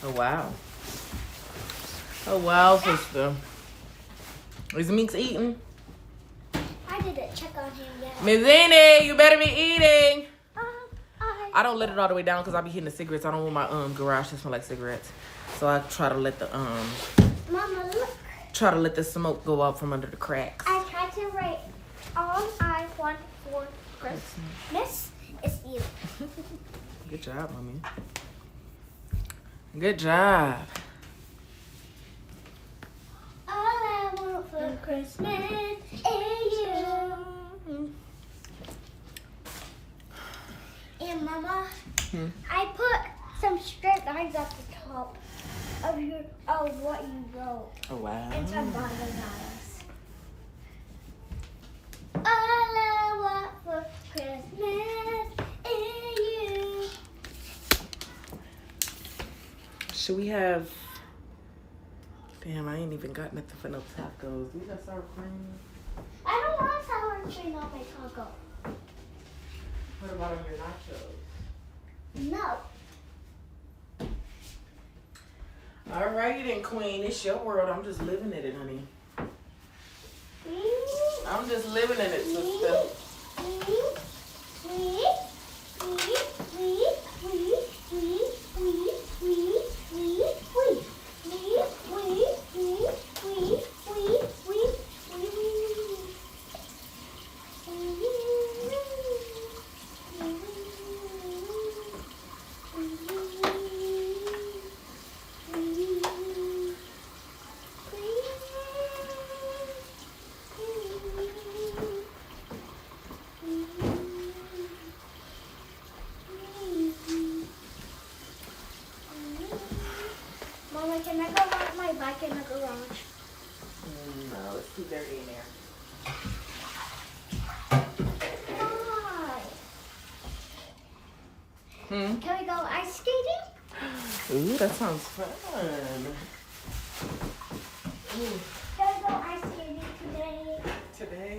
Oh, wow. Oh, wow, sister. Is Meeks eating? I didn't check on him yet. Miss Zini, you better be eating. I I don't let it all the way down because I be hitting the cigarettes. I don't want my garage to smell like cigarettes. So I try to let the Mama, look. try to let the smoke go out from under the cracks. I tried to write all I want for Christmas is you. Good job, mommy. Good job. All I want for Christmas is you. And Mama, I put some straight lines at the top of what you wrote. Oh, wow. And some bottom lines. All I want for Christmas is you. Should we have... Damn, I ain't even got nothing for no tacos. We got sour cream. I don't want sour cream on my taco. What about on your nachos? No. All righty then, queen. It's your world. I'm just living in it, honey. I'm just living in it, sister. Mama, can I go ride my bike in the garage? No, it's too dirty in there. Why? Can we go ice skating? Ooh, that sounds fun. Ooh. Can we go ice skating today? Today?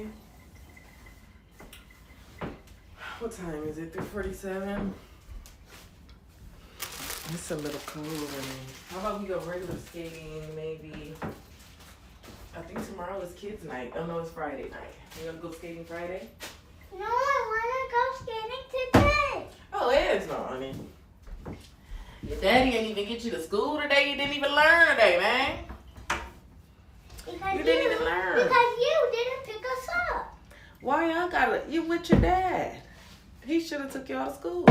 What time is it? 3:47? It's a little cold in here. How about we go regular skating maybe? I think tomorrow is kids' night. Oh no, it's Friday night. You gonna go skating Friday? No, I want to go skating today. Oh, it is not, honey. Your daddy didn't even get you to school today. You didn't even learn today, man. Because You didn't even learn. Because you didn't pick us up. Why y'all gotta? You with your dad? He should have took y'all to school.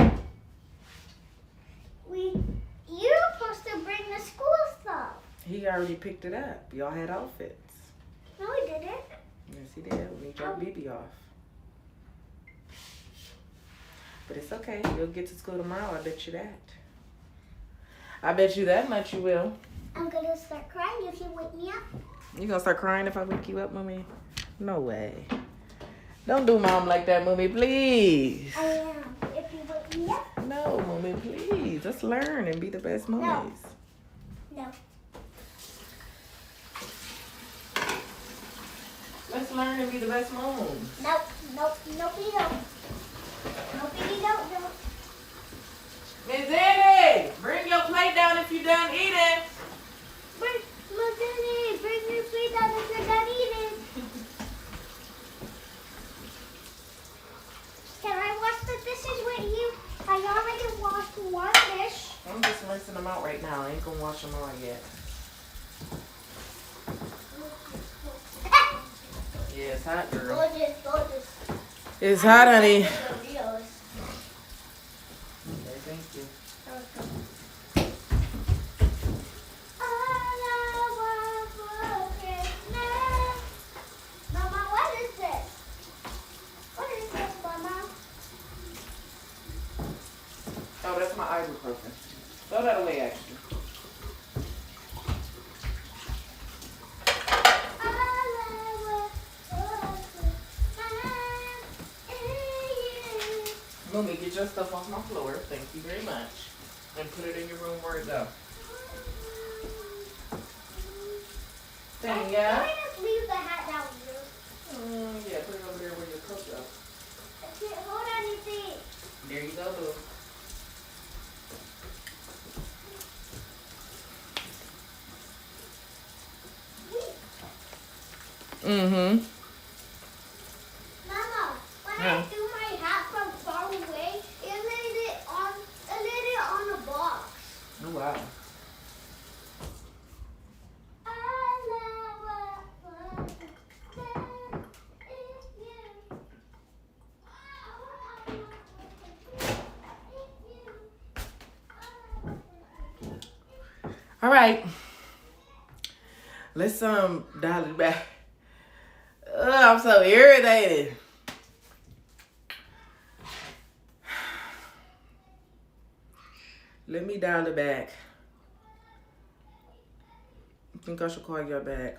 You're supposed to bring the school stuff. He already picked it up. Y'all had outfits. No, we didn't. Yes, he did. When he dropped BB off. But it's okay. You'll get to school tomorrow. I bet you that. I bet you that much you will. I'm gonna start crying if you wake me up. You gonna start crying if I wake you up, mommy? No way. Don't do mom like that, mommy, please. I am. If you wake me up. No, mommy, please. Let's learn and be the best mommies. No. Let's learn and be the best moms. Nope. Nope. Nope. Nope. Nope. Nope. Nope. Miss Annie, bring your plate down if you're done eating. Bring your plate down if you're done eating. Can I wash the dishes with you? I already washed one dish. I'm just rinsing them out right now. I ain't gonna wash them all yet. Yeah, it's hot, girl. Gorgeous. It's hot, honey. Okay, thank you. Mama, what is this? What is this, Mama? Oh, that's my ibuprofen. Throw that away, actually. Mommy, get your stuff off my floor. Thank you very much. And put it in your room where it go. Dang, yeah? Can I just leave the hat down here? Yeah, put it over there where your coat go. I can't hold anything. There you go, boo. Mm-hmm. Mama, when I Yeah. threw my hat from far away, it landed on a box. Oh, wow. All right. Let's dial it back. I'm so irritated. Let me dial it back. I think I should call you back.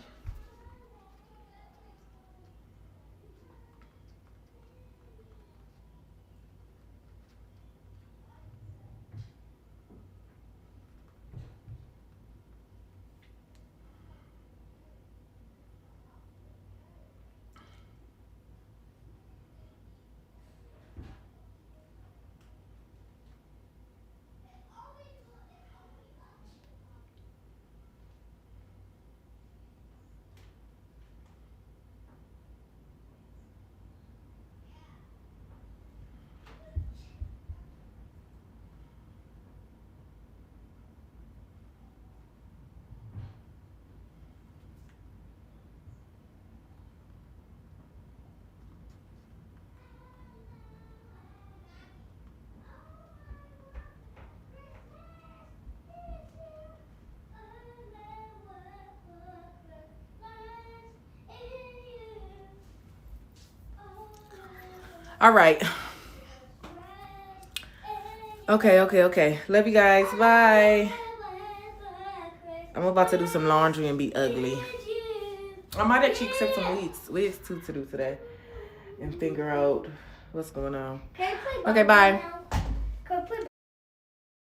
All right. Okay. Love you guys. Bye. I'm about to do some laundry and be ugly. I might actually accept some wigs too to do today and figure out what's going on. Okay, bye.